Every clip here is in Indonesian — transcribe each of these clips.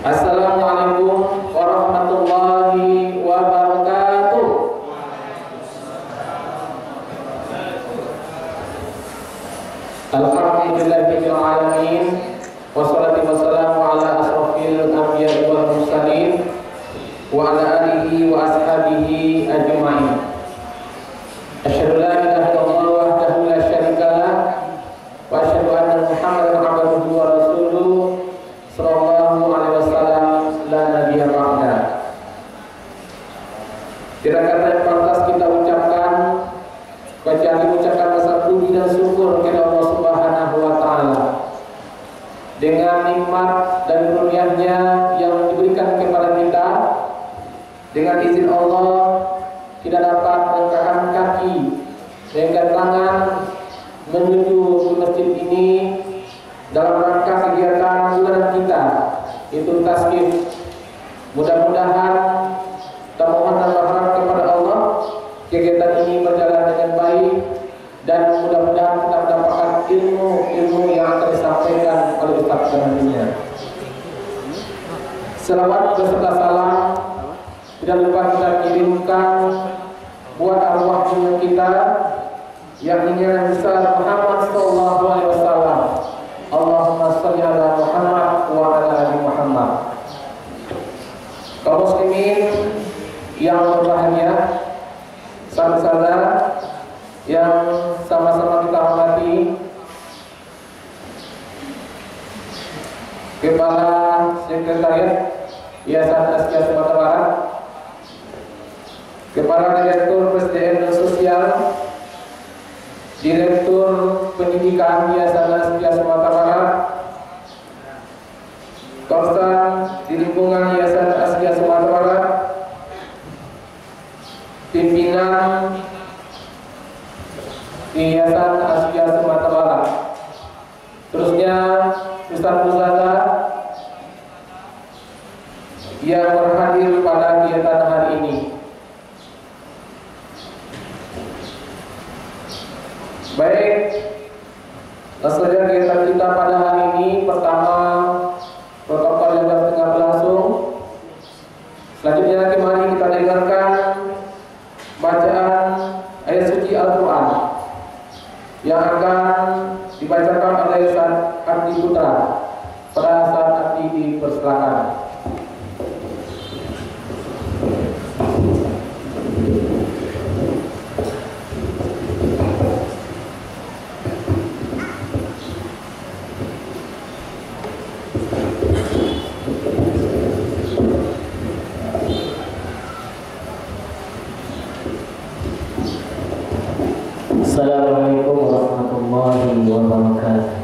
Assalamualaikum warahmatullahi wabarakatuh. Alhamdulillahirabbil alamin, wassalatu wassalamu ala asrofil anbiya'i wal mursalin wa ala alihi wa ashabihi ajma'in. Asyhadu la ilaha illallah wahdahu la syarika lah wa asyhadu anna Muhammadan abduhu wa rasuluh sallallahu alaihi wasallam la nabiyya ba'da. Tidak kata yang pantas kita ucapkan kecuali ucapkan rasa puji dan syukur kepada Allah Subhanahu wa taala dengan nikmat dan karunia-Nya yang diberikan kepada kita. Dengan izin Allah kita dapat mengangkat kaki dan tangan menuju ke masjid ini dalam rangka kegiatan bulanan kita, itu tasbih. Mudah-mudahan kita mohon dan berharap kepada Allah kegiatan ini berjalan dengan baik dan mudah-mudahan kita mendapatkan ilmu yang akan disampaikan oleh Ustaz nantinya. Selawat beserta salam tidak lupa kita kirimkan buat arwah junjungan kita yang ingin besar Muhammad sallallahu alaihi wasallam. Allahumma shalli ala Muhammad wa ala ali Muhammad. Kaum muslimin yang berbahagia, saudara-saudara yang sama-sama kita hormati, Kepala Sekretariat Yayasan Askia Sumatera Barat, Kepala Direktur PSDM dan Sosial, Direktur Pendidikan Yayasan Askia Sumatera Barat, Konsta di lingkungan Yayasan Askia Sumatera Barat, pimpinan Yayasan Askia Sumatera Barat, terusnya Ustaz-Ustazah yang berhadir pada kegiatan hari ini. Baik, langsung saja kegiatan kita pada hari ini. Pertama, protokol yang tengah berlangsung. Selanjutnya mari kita dengarkan bacaan ayat suci Al-Quran yang akan dibacakan oleh Ustaz Ardi Putra. Pada saat Ardi dipersilakan. Assalamualaikum warahmatullahi wabarakatuh.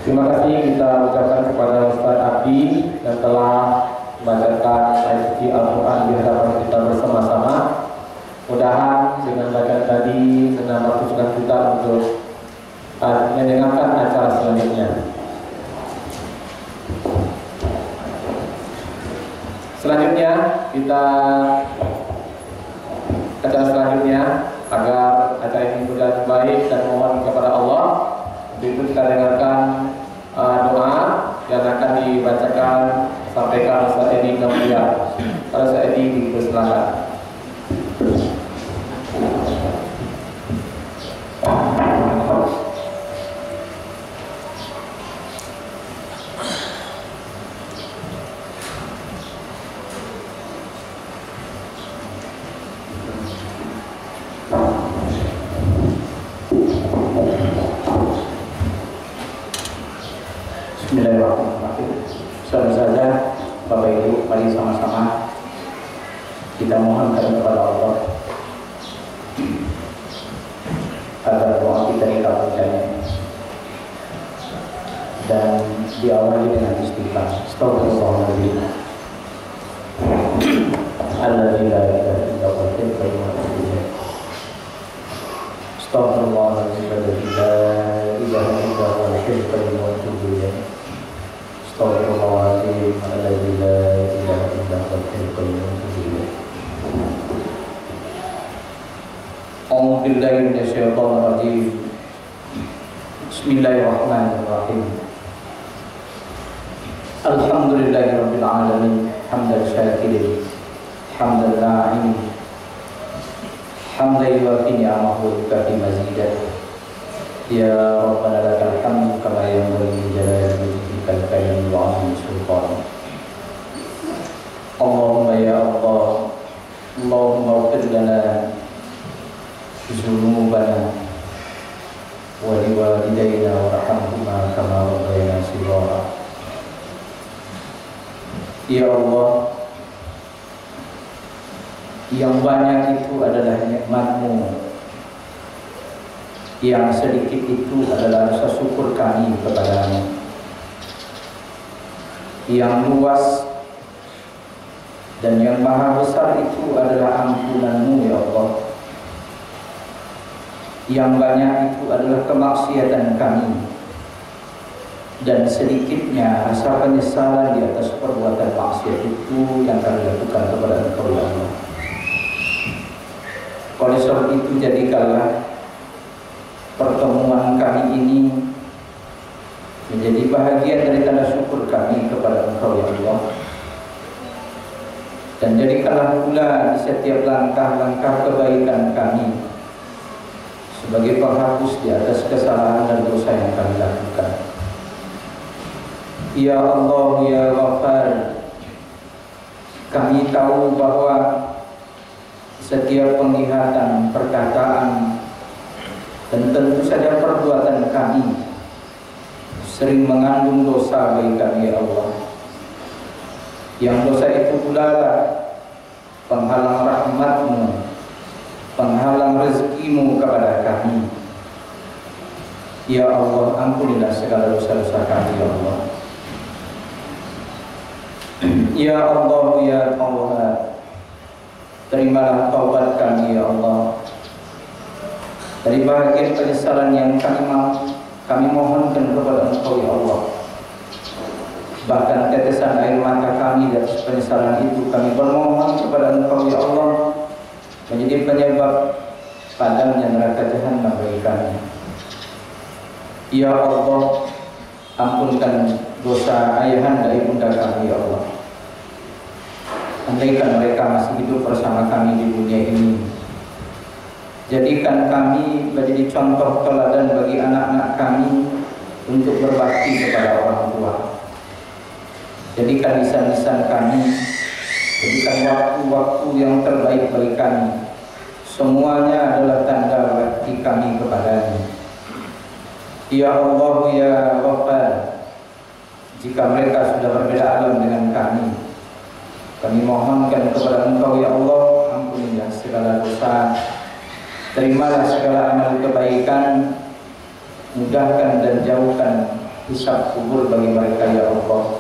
Terima kasih kita ucapkan kepada Ustaz Abdi yang telah membacakan ayat suci Al-Quran di hadapan kita bersama-sama. Mudah-mudahan dengan bacaan tadi menambah kesukaan kita untuk mendengarkan acara selanjutnya. Selanjutnya kita acara selanjutnya agar acara ini berjalan baik dan mohon kepada Allah. Untuk itu kita dengarkan doa yang akan dibacakan sampaikan Ustaz Edi Kampuya. Kalau Ustaz Edi dipersilakan. mari sama-sama kita mohonkan kepada Allah agar doa kita dikabulkan dan diawali dengan istighfar. Astagfirullahaladzim. Alladzi la ilaha illa huwal hayyul qayyum. Astagfirullahaladzim. Alladzi la ilaha illa huwal hayyul qayyum. Astagfirullahaladzim. Alladzi la ilaha illa huwal hayyul qayyum. A'udzu billahi minasyaitonir rajim. Bismillahirrahmanirrahim. Alhamdulillahirabbil alamin, hamdan syakirin, hamdan na'imin, hamdan yuwafi ni'amahu wa yukafi mazidah. Ya Rabbana lakal hamdu kama yanbaghi li jalali wajhikal karim wa 'azimi sultanik. Allahumma ya Allah, Allahumma ighfir lana dzunubana wa liwalidayna warhamhuma kama rabbayana shighara. Ya Allah, yang banyak itu adalah nikmat-Mu, yang sedikit itu adalah rasa syukur kami kepadamu. Yang luas dan yang maha besar itu adalah ampunan-Mu ya Allah. Yang banyak itu adalah kemaksiatan kami, dan sedikitnya rasa penyesalan di atas perbuatan maksiat itu yang kami lakukan kepada Engkau ya Allah. Oleh sebab itu jadikanlah pertemuan kami ini menjadi bahagian dari tanda syukur kami kepada Engkau ya Allah. Dan jadikanlah pula di setiap langkah-langkah kebaikan kami sebagai penghapus di atas kesalahan dan dosa yang kami lakukan. Ya Allah, ya Ghaffar, kami tahu bahwa setiap penglihatan, perkataan, dan tentu saja perbuatan kami sering mengandung dosa bagi kami ya Allah. Yang dosa itu pula penghalang rahmat-Mu, penghalang rezeki-Mu kepada kami. Ya Allah, ampunilah segala dosa-dosa kami ya Allah. Ya Allah, ya Allah, terimalah taubat kami ya Allah. Dari bahagian penyesalan yang kami mohonkan kepada Engkau ya Allah. Bahkan tetesan air mata kami dari penyesalan itu kami bermohon kepada Engkau ya Allah, menjadi penyebab padamnya neraka jahanam bagi kami. Ya Allah, ampunkan dosa ayahanda ibunda kami ya Allah. Andaikan mereka masih hidup bersama kami di dunia ini, jadikan kami menjadi contoh teladan bagi anak-anak kami untuk berbakti kepada orang tua. Jadikan lisan-lisan kami, jadikan waktu-waktu yang terbaik bagi kami, semuanya adalah tanda bakti kami kepada-Mu. Ya Allah, ya Ghaffar, jika mereka sudah berbeda alam dengan kami mohonkan kepada Engkau ya Allah, ampunilah segala dosa, terimalah segala amal kebaikan, mudahkan dan jauhkan hisab kubur bagi mereka ya Allah.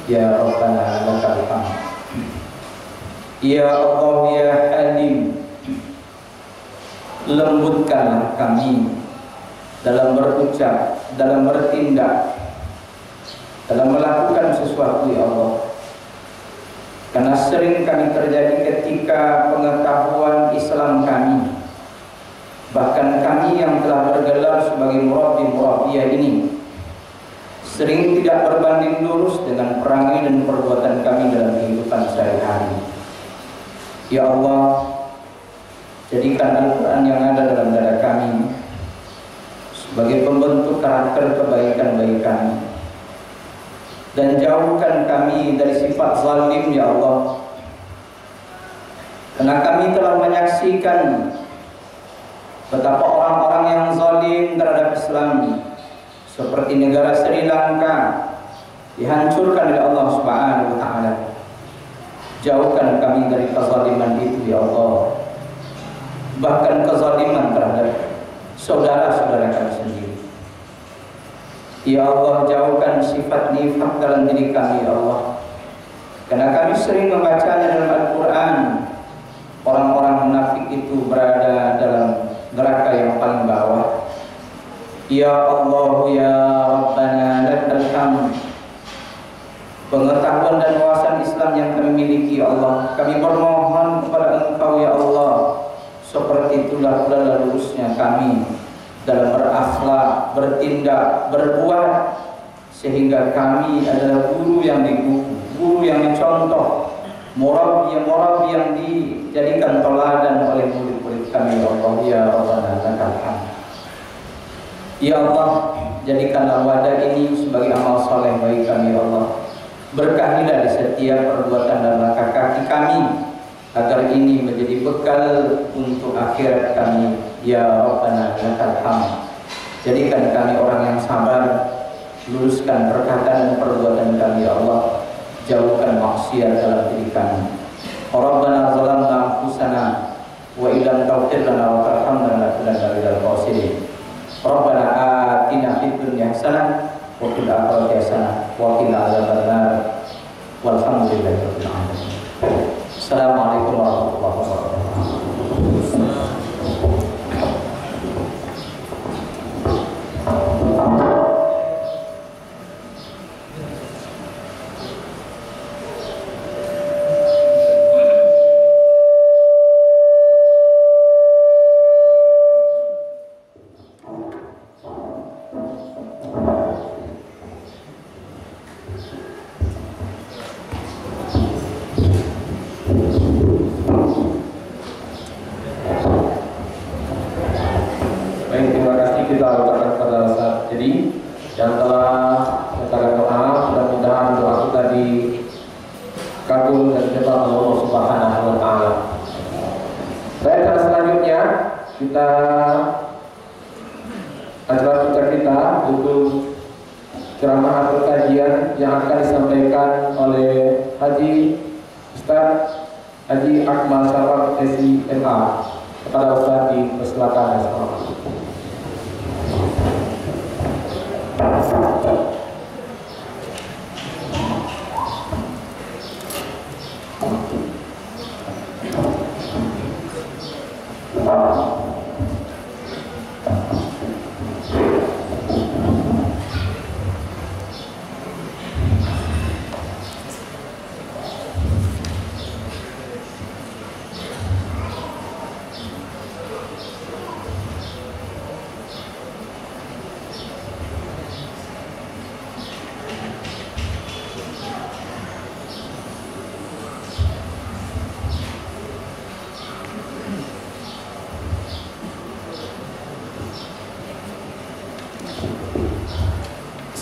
Ya Rabbana lakal hamd. Ya Allah, ya Halim, lembutkanlah kami dalam berucap, dalam bertindak, dalam melakukan sesuatu ya Allah. Karena sering kami terjadi ketika pengetahuan Islam kami, bahkan kami yang telah bergelar sebagai murabbi-murabbiyah ini, sering tidak berbanding lurus dengan perangai dan perbuatan kami dalam kehidupan sehari-hari. Ya Allah, jadikan Al-Quran yang ada dalam dada kami sebagai pembentuk karakter kebaikan bagi kami, dan jauhkan kami dari sifat zalim ya Allah. Karena kami telah menyaksikan betapa orang-orang yang zalim terhadap Islam, seperti negara Sri Lanka, dihancurkan oleh Allah Subhanahu wa taala. Jauhkan kami dari kezaliman itu ya Allah, bahkan kezaliman terhadap saudara-saudara kami sendiri. Ya Allah, jauhkan sifat nifaq dalam diri kami ya Allah, karena kami sering membacanya dalam Al-Quran. Orang-orang munafik itu berada dalam neraka yang paling bawah. Ya Allah ya Rabbana lakal hamd. Pengetahuan dan wawasan Islam yang kami miliki ya Allah, kami bermohon kepada Engkau ya Allah, seperti itulah pula lurusnya kami dalam berakhlak, bertindak, berbuat, sehingga kami adalah guru yang digugu, guru yang dicontoh, murabi yang dijadikan teladan oleh murid-murid kami ya Allah ya Rabbana lakal hamd. Ya Allah, jadikanlah wadah ini sebagai amal soleh bagi kami ya Allah. Berkahilah di setiap perbuatan dan langkah kaki kami, agar ini menjadi bekal untuk akhirat kami ya Rabbana lakal hamd. Jadikan kami orang yang sabar, luruskan perkataan dan perbuatan kami ya Allah, jauhkan maksiat dalam diri kami. Rabbana zalamna anfusana wa illam taghfir lana wa tarhamna lanakunanna minal khasirin. Rabbana atina fid dunya hasanah wa fil akhirati hasanah wa qina adzabannar. Walhamdulillahirabbil alamin. Assalamualaikum warahmatullahi wabarakatuh.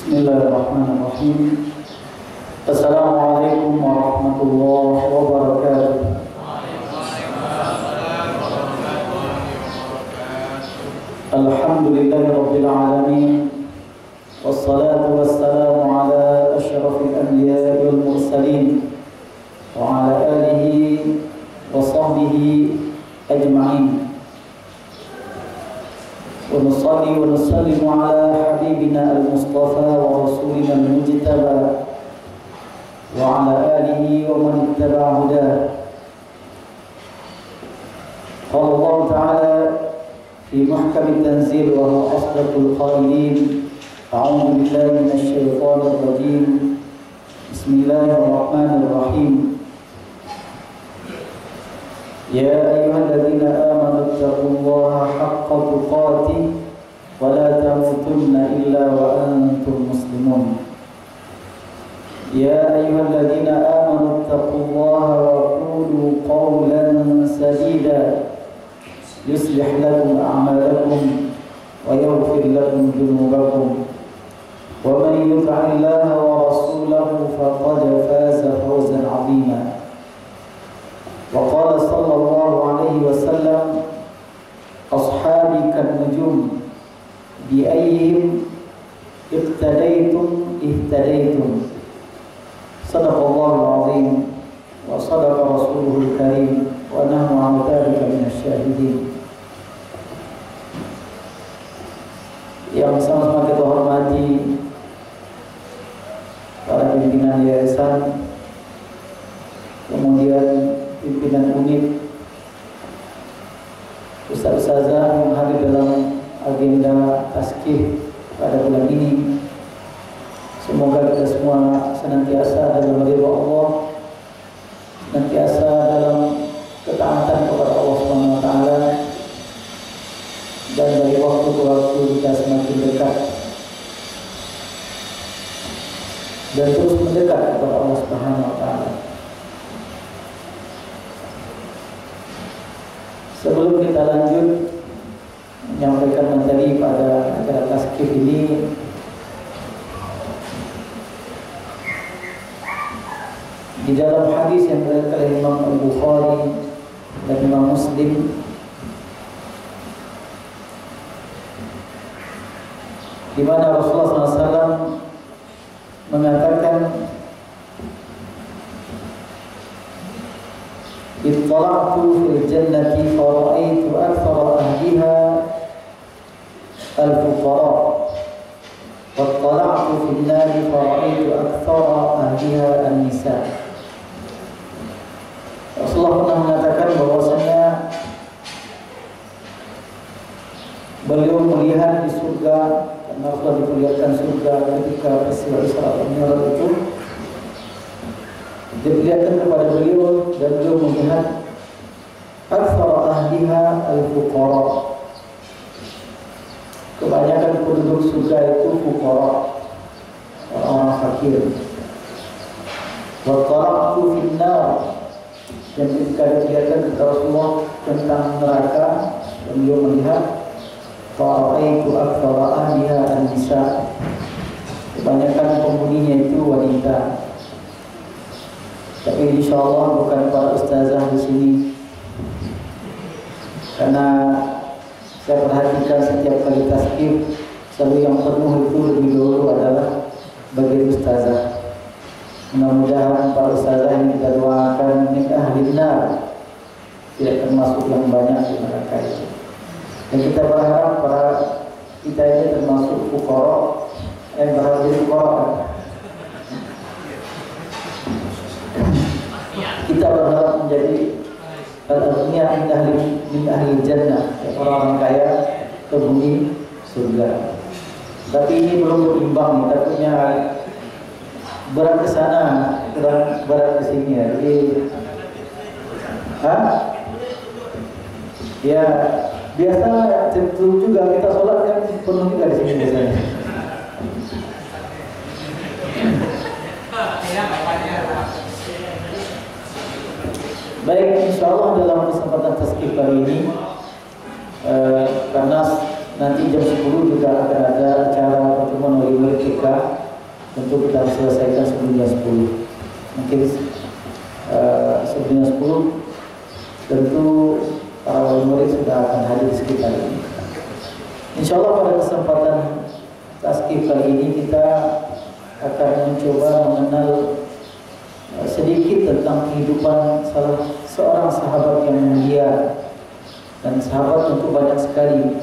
Bismillahirrahmanirrahim. Assalamualaikum warahmatullahi wabarakatuh. Alhamdulillahirabbil alamin. Wassalatu wassalamu ala asyrafil anbiya'i wal mursalin wa ala alihi wa sahbihi ajma'in. ونصلي ونسلم على حبيبنا المصطفى ورسولنا المجتبى وعلى آله ومن اتبع هداه. قال الله تعالى في محكم التنزيل وهو أصدق القائلين: أعوذ بالله من الشيطان الرجيم، بسم الله الرحمن الرحيم. يا أيها الذين آمنوا اتقوا الله حق تقاته ولا تموتن إلا وأنتم مسلمون. يا أيها الذين آمنوا اتقوا الله وقولوا قولا سديدا يصلح لكم أعمالكم ويغفر لكم ذنوبكم ومن يطع الله ورسوله فقد فاز فوزا عظيما. وقال صلى الله عليه وسلم: أصحابي كالنجوم بأيهم اقتديتم اهتديتم. صدق الله العظيم وصدق رسوله الكريم ونحن على ذلك من الشاهدين. Yang sama-sama kita hormati para pimpinan yayasan, kemudian pimpinan unit, ustaz-ustazah yang hadir dalam agenda taskih pada bulan ini. Semoga kita semua senantiasa dalam ridha Allah, senantiasa dalam ketaatan kepada Allah Subhanahu wa taala, dan dari waktu ke waktu kita semakin dekat dan terus mendekat kepada Allah Subhanahu wa taala. Sebelum kita lanjut menyampaikan materi pada acara taskih ini, di dalam hadis yang diriwayatkan oleh Imam Al-Bukhari dan Imam Muslim, di mana Rasulullah SAW mengatakan, "Ittala'tu fil jannati fa ra'aitu aktsara ahliha al-fuqara, wa ittala'tu fil nari fa ra'aitu aktsara ahliha an-nisa." Rasulullah pernah mengatakan bahwasanya beliau melihat di surga, karena Rasulullah diperlihatkan surga ketika peristiwa Isra dan Mi'raj itu, diperlihatkan kepada beliau dan beliau melihat aktsara ahliha al-fuqara, kebanyakan penduduk surga itu fuqara, orang fakir. Wa qara'tu fin nar, dan ketika diperlihatkan kepada Rasulullah tentang neraka, dan beliau melihat fara'aitu aktsara ahliha an-nisa, kebanyakan penghuninya itu wanita. Tapi insyaallah bukan para ustazah di sini, karena saya perhatikan setiap kali taskih selalu yang penuh itu lebih dulu adalah bagian ustazah. Mudah-mudahan para ustazah yang kita doakan min ahli nar, tidak termasuk yang banyak di neraka itu. Dan kita berharap para kita ini termasuk fuqara, yang berharap jadi fuqara. Kita berharap menjadi al-aghniya min ahli jannah, orang-orang kaya penghuni surga. Tapi ini belum berimbang, takutnya berat ke sana, kurang berat ke sini ya. Jadi, ya biasa tentu juga kita sholat kan penuh juga di sini biasanya. Baik, insyaallah dalam kesempatan taskih kali ini, karena nanti jam 10 juga akan ada acara pertemuan wali-wali TK, tentu kita harus selesaikan sebelum jam 10. Mungkin sebelum jam 10 tentu para wali murid sudah akan hadir di sekitar ini. Insyaallah pada kesempatan taskih kali ini kita akan mencoba mengenal sedikit tentang kehidupan salah seorang sahabat yang mulia, dan sahabat tentu banyak sekali.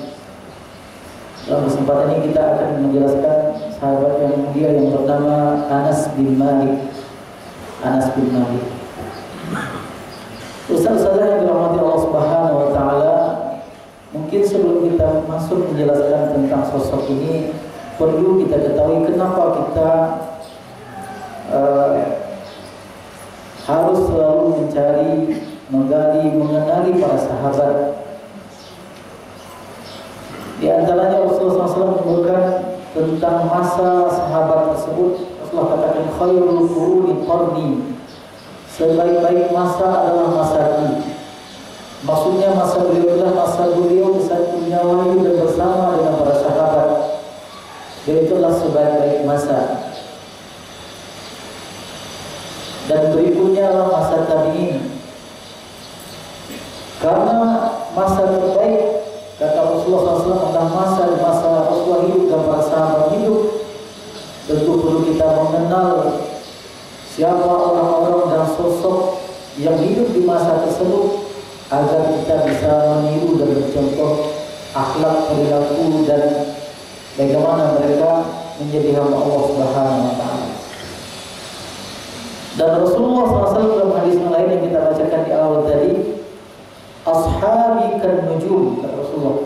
Dalam kesempatan ini kita akan menjelaskan sahabat yang mulia yang bernama Anas bin Malik. Anas bin Malik. Ustaz-ustazah yang dirahmati Allah Subhanahu wa taala, mungkin sebelum kita masuk menjelaskan tentang sosok ini, perlu kita ketahui kenapa kita harus selalu mencari, menggali, mengenali para sahabat. Di antaranya Rasulullah SAW menyebutkan tentang masa sahabat tersebut. Rasulullah katakan khairul quruni qarni, sebaik-baik masa adalah masaku. Maksudnya masa beliau adalah masa beliau saat punya wahyu dan bersama dengan para sahabat. Dan itulah sebaik-baik masa. Dan berikutnya adalah masa tabi'in. Karena masa terbaik, kata Rasulullah SAW, adalah masa Rasulullah hidup dan para sahabat hidup. Tentu perlu kita mengenal siapa orang-orang dan sosok yang hidup di masa tersebut agar kita bisa meniru dan mencontoh akhlak, perilaku dan bagaimana mereka menjadi hamba Allah Subhanahu wa taala. Dan Rasulullah SAW dalam hadis yang lain yang kita bacakan di awal tadi, ashabi kan nujum, kata Rasulullah,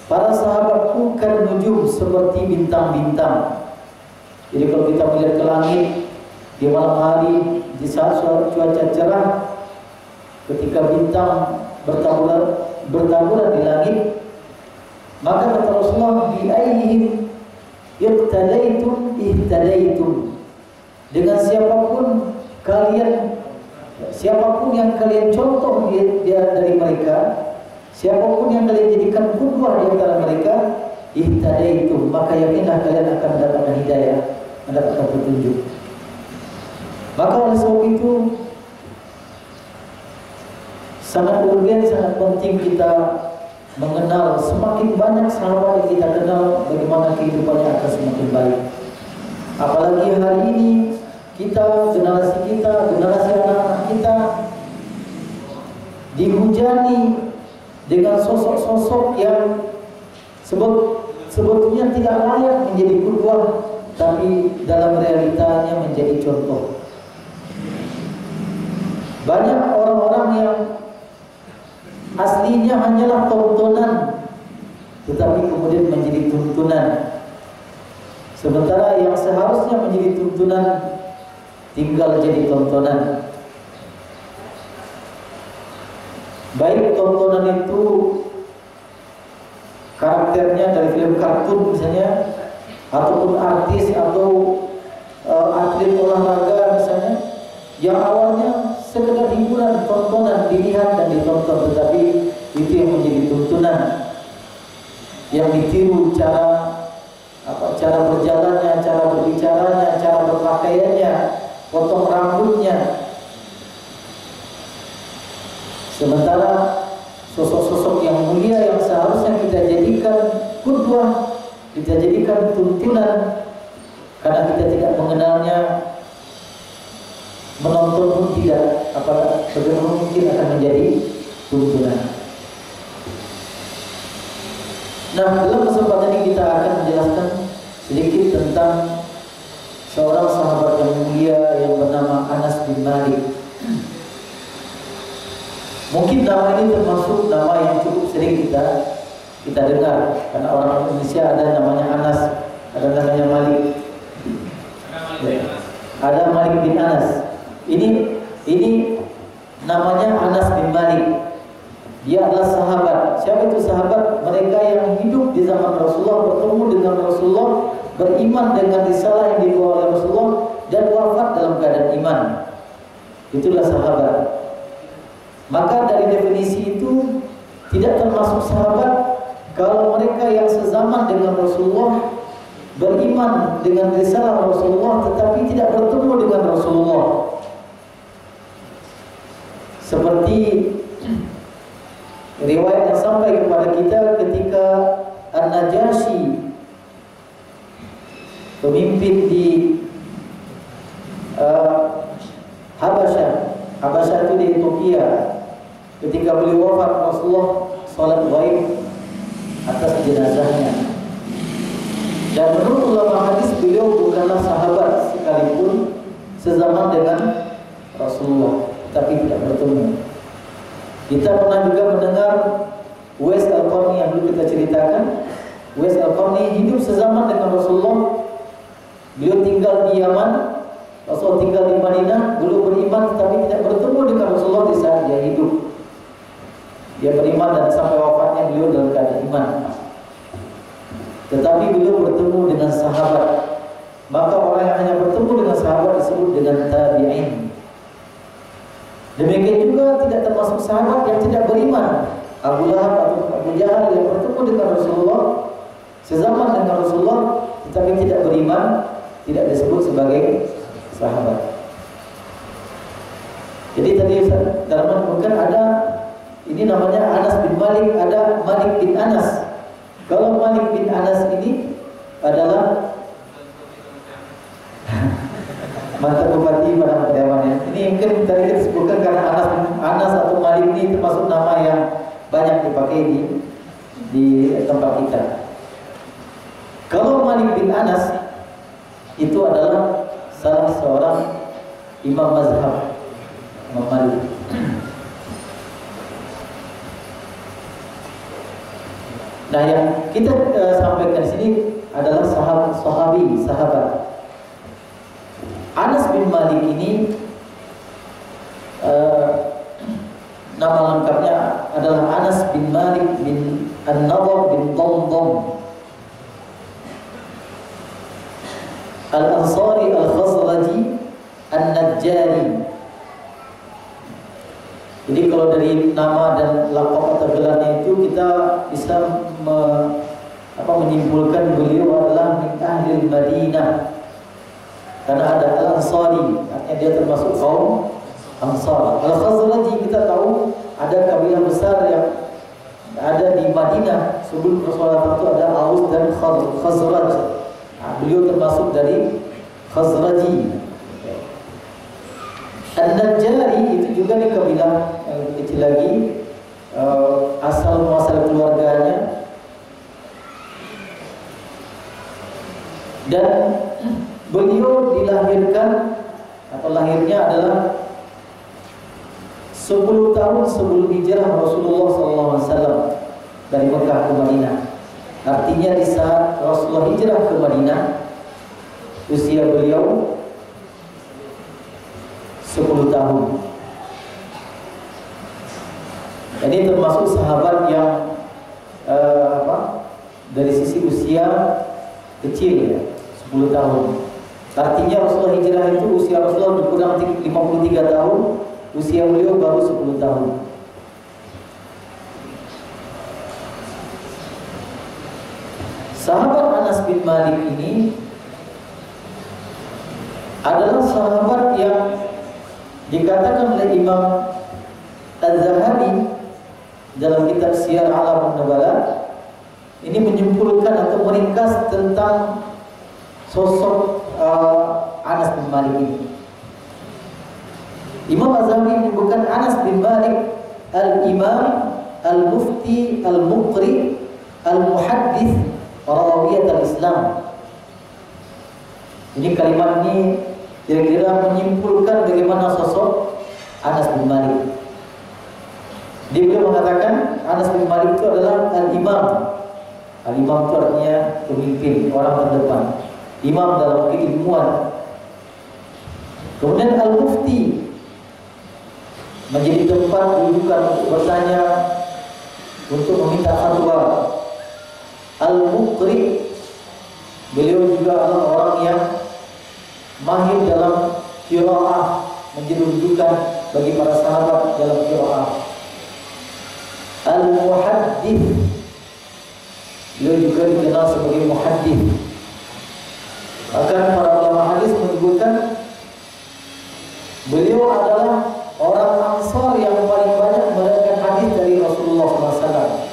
para sahabatku kan nujum, seperti bintang-bintang. Jadi kalau kita melihat ke langit di malam hari, di saat cuaca cerah, ketika bintang bertaburan di langit, maka kata Rasulullah, bi ayyihim iqtadaitum ihtadaitum, dengan siapapun yang kalian contoh dari mereka, siapapun yang kalian jadikan qudwah di antara mereka, ihtadaitum, maka yakinlah kalian akan mendapatkan hidayah, mendapatkan petunjuk. Maka oleh sebab itu sangat urgen, sangat penting kita mengenal semakin banyak sahabat yang kita kenal, bagaimana kehidupannya akan semakin baik. Apalagi hari ini kita, generasi anak-anak kita dihujani dengan sosok-sosok yang sebetulnya tidak layak menjadi qudwah, tapi dalam realitanya menjadi contoh. Banyak orang-orang yang aslinya hanyalah tontonan, tetapi kemudian menjadi tuntunan. Sementara yang seharusnya menjadi tuntunan tinggal jadi tontonan. Baik tontonan itu karakternya dari film kartun misalnya, ataupun artis atau atlet olahraga misalnya, yang awalnya sekedar hiburan, tontonan, dilihat dan ditonton, tetapi itu yang menjadi tuntunan, yang ditiru cara berjalannya, cara berbicaranya, cara berpakaiannya, potong rambutnya. Sementara sosok-sosok yang mulia yang seharusnya kita jadikan qudwah, kita jadikan tuntunan, karena kita tidak mengenalnya, menonton pun tidak, bagaimana mungkin akan menjadi tuntunan. Nah, dalam kesempatan ini kita akan menjelaskan sedikit tentang seorang sahabat yang mulia yang bernama Anas bin Malik. Mungkin nama ini termasuk nama yang cukup sering kita dengar, karena orang Indonesia ada namanya Anas, ada namanya Malik, ada Malik bin Anas. Ini namanya Anas bin Malik. Dia adalah sahabat. Siapa itu sahabat? Mereka yang hidup di zaman Rasulullah, bertemu dengan Rasulullah, beriman dengan risalah yang dibawa oleh Rasulullah, dan wafat dalam keadaan iman. Itulah sahabat. Maka dari definisi itu tidak termasuk sahabat kalau mereka yang sezaman dengan Rasulullah, beriman dengan risalah Rasulullah, tetapi tidak bertemu dengan Rasulullah. Seperti riwayat yang sampai kepada kita ketika An-Najasyi, pemimpin di Habasyah itu di Ethiopia, ketika beliau wafat, Rasulullah salat ghaib atas jenazahnya. Dan menurut ulama hadis, beliau bukanlah sahabat sekalipun sezaman dengan Rasulullah, tapi tidak bertemu. Kita pernah juga mendengar Uwais Al-Qarni yang dulu kita ceritakan. Uwais Al-Qarni hidup sezaman dengan Rasulullah. Beliau tinggal di Yaman, Rasulullah tinggal di Madinah. Beliau beriman tetapi tidak bertemu dengan Rasulullah di saat dia hidup. Dia beriman dan sampai wafatnya beliau dalam keadaan iman. Tetapi beliau bertemu dengan sahabat. Maka orang yang hanya bertemu dengan sahabat disebut dengan tabi'in. Demikian juga tidak termasuk sahabat yang tidak beriman. Abu Lahab atau Abu Jahal yang bertemu dengan Rasulullah, sezaman dengan Rasulullah, tetapi tidak beriman, tidak disebut sebagai sahabat. Jadi tadi dalam menemukan ada, ini namanya Anas bin Malik, ada Malik bin Anas. Kalau Malik bin Anas ini adalah mantan bupati Padang Pariaman. Ini mungkin tadi kita sebutkan karena pakai di tempat kita. Kalau Malik bin Anas itu adalah salah seorang imam mazhab, Imam Malik. Nah, yang kita sampaikan di sini adalah sahabat. Anas bin Malik ini nama lengkapnya adalah Anas bin Malik bin An-Nadhr bin Damdam Al-Ansari Al-Khazraji An-Najjari. Jadi kalau dari nama dan laqab atau gelarnya itu kita bisa menyimpulkan beliau adalah min ahli Madinah. Karena ada Al-Ansari, artinya dia termasuk kaum Ansar. Al-Khazraji kita tahu ada kabilah besar yang ada di Madinah. Sebelum Rasulullah itu ada Aus dan Khazraj. Nah, beliau termasuk dari Khazraji. An-Najjari itu juga di kabilah yang lebih kecil lagi, asal muasal keluarganya. Dan beliau dilahirkan atau lahirnya adalah 10 tahun sebelum hijrah Rasulullah SAW dari Mekah ke Madinah. Artinya di saat Rasulullah hijrah ke Madinah, usia beliau 10 tahun. Ini termasuk sahabat yang dari sisi usia kecil ya, 10 tahun. Artinya Rasulullah hijrah itu usia Rasulullah kurang 53 tahun, usia beliau baru 10 tahun. Sahabat Anas bin Malik ini adalah sahabat yang dikatakan oleh Imam Az-Zahabi dalam kitab Siyar A'lam An-Nubala, ini menyimpulkan atau meringkas tentang sosok Anas bin Malik ini. Imam Az-Zahabi menyebutkan Anas bin Malik al-Imam al-Mufti al-Muqri al-Muhaddith rawiyat al-Islam. Ini kalimat ini kira-kira menyimpulkan bagaimana sosok Anas bin Malik. Dia beliau mengatakan Anas bin Malik itu adalah al-Imam. Al-Imam itu artinya pemimpin, orang terdepan. Imam dalam keilmuan. Kemudian al-Mufti, menjadi tempat rujukan untuk bertanya, untuk meminta fatwa. Al-Muqri, beliau juga adalah orang yang mahir dalam qiraah, menjadi rujukan bagi para sahabat dalam qiraah. Al-Muhaddith, beliau juga dikenal sebagai muhaddith. Bahkan para ulama hadis menyebutkan beliau adalah orang Ansar yang paling banyak meriwayatkan hadis dari Rasulullah SAW.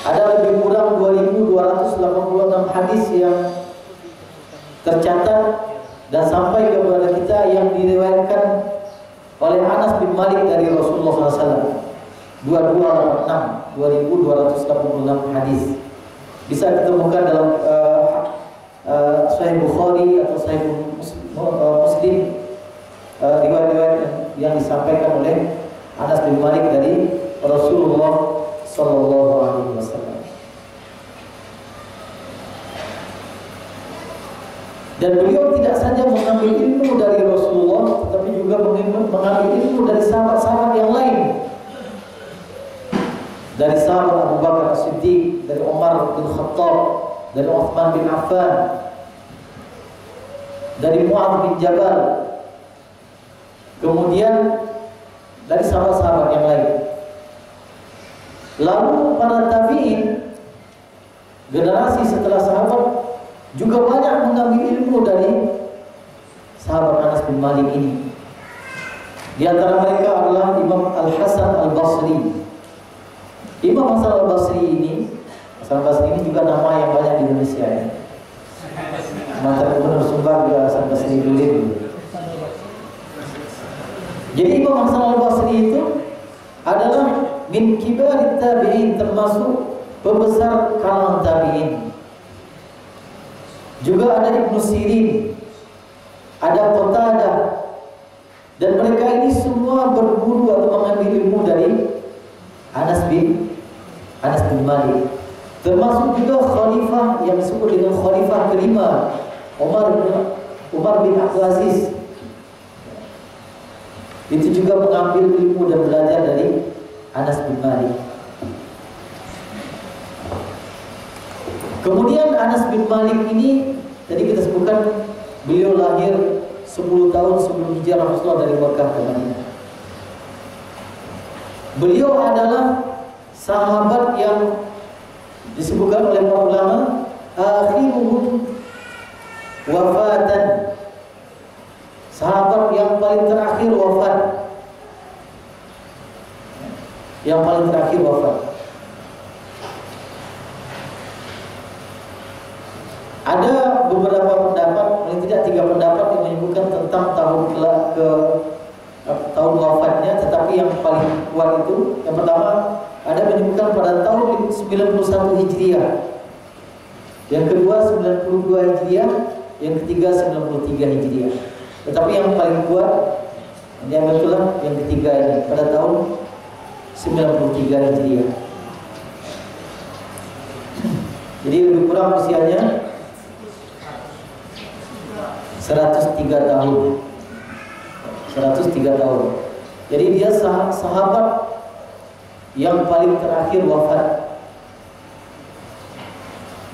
Ada lebih kurang 2.286 hadis yang tercatat dan sampai kepada kita yang diriwayatkan oleh Anas bin Malik dari Rasulullah SAW. 2.286 hadis bisa ditemukan dalam Sahih Bukhari atau Sahih Muslim, riwayat-riwayat yang disampaikan oleh Anas bin Malik dari Rasulullah Sallallahu Alaihi Wasallam. Dan beliau tidak saja mengambil ilmu dari Rasulullah, tetapi juga mengambil ilmu dari sahabat-sahabat yang lain. Dari sahabat Abu Bakar As-Siddiq, dari Umar bin Khattab, dari Uthman bin Affan, dari Mu'adz bin Jabal, kemudian dari sahabat-sahabat yang lain. Lalu para tabi'in, generasi setelah sahabat, juga banyak mengambil ilmu dari sahabat Anas bin Malik ini. Di antara mereka adalah Imam Al-Hasan Al-Basri. Imam Hasan Al-Basri ini juga nama yang banyak di Indonesia ya. Mantan Gubernur Sumbar juga Hasan Basri dulu. Jadi Imam Hasan Al-Basri itu adalah min kibarit tabi'in, termasuk pembesar kalangan tabi'in. Juga ada Ibnu Sirin, ada Qatadah, dan mereka ini semua berguru atau mengambil ilmu dari Anas bin Malik. Termasuk juga khalifah yang disebut dengan khalifah kelima, Umar bin Abdul Aziz. Itu juga mengambil ilmu dan belajar dari Anas bin Malik. Kemudian Anas bin Malik ini tadi kita sebutkan beliau lahir 10 tahun sebelum hijrah Rasulullah dari Makkah ke Madinah. Beliau adalah sahabat yang disebutkan oleh para ulama akhiruhum wafatan, sahabat yang paling terakhir wafat, Ada beberapa pendapat, paling tidak 3 pendapat yang menyebutkan tentang tahun wafatnya, tetapi yang paling kuat itu yang pertama ada menyebutkan pada tahun 91 Hijriah, yang kedua 92 Hijriah, yang ketiga 93 Hijriah. Tetapi yang paling kuat yang betulah yang ketiga ini pada tahun 93 Hijriah. Jadi lebih kurang usianya 103 tahun. 103 tahun. Jadi dia sahabat yang paling terakhir wafat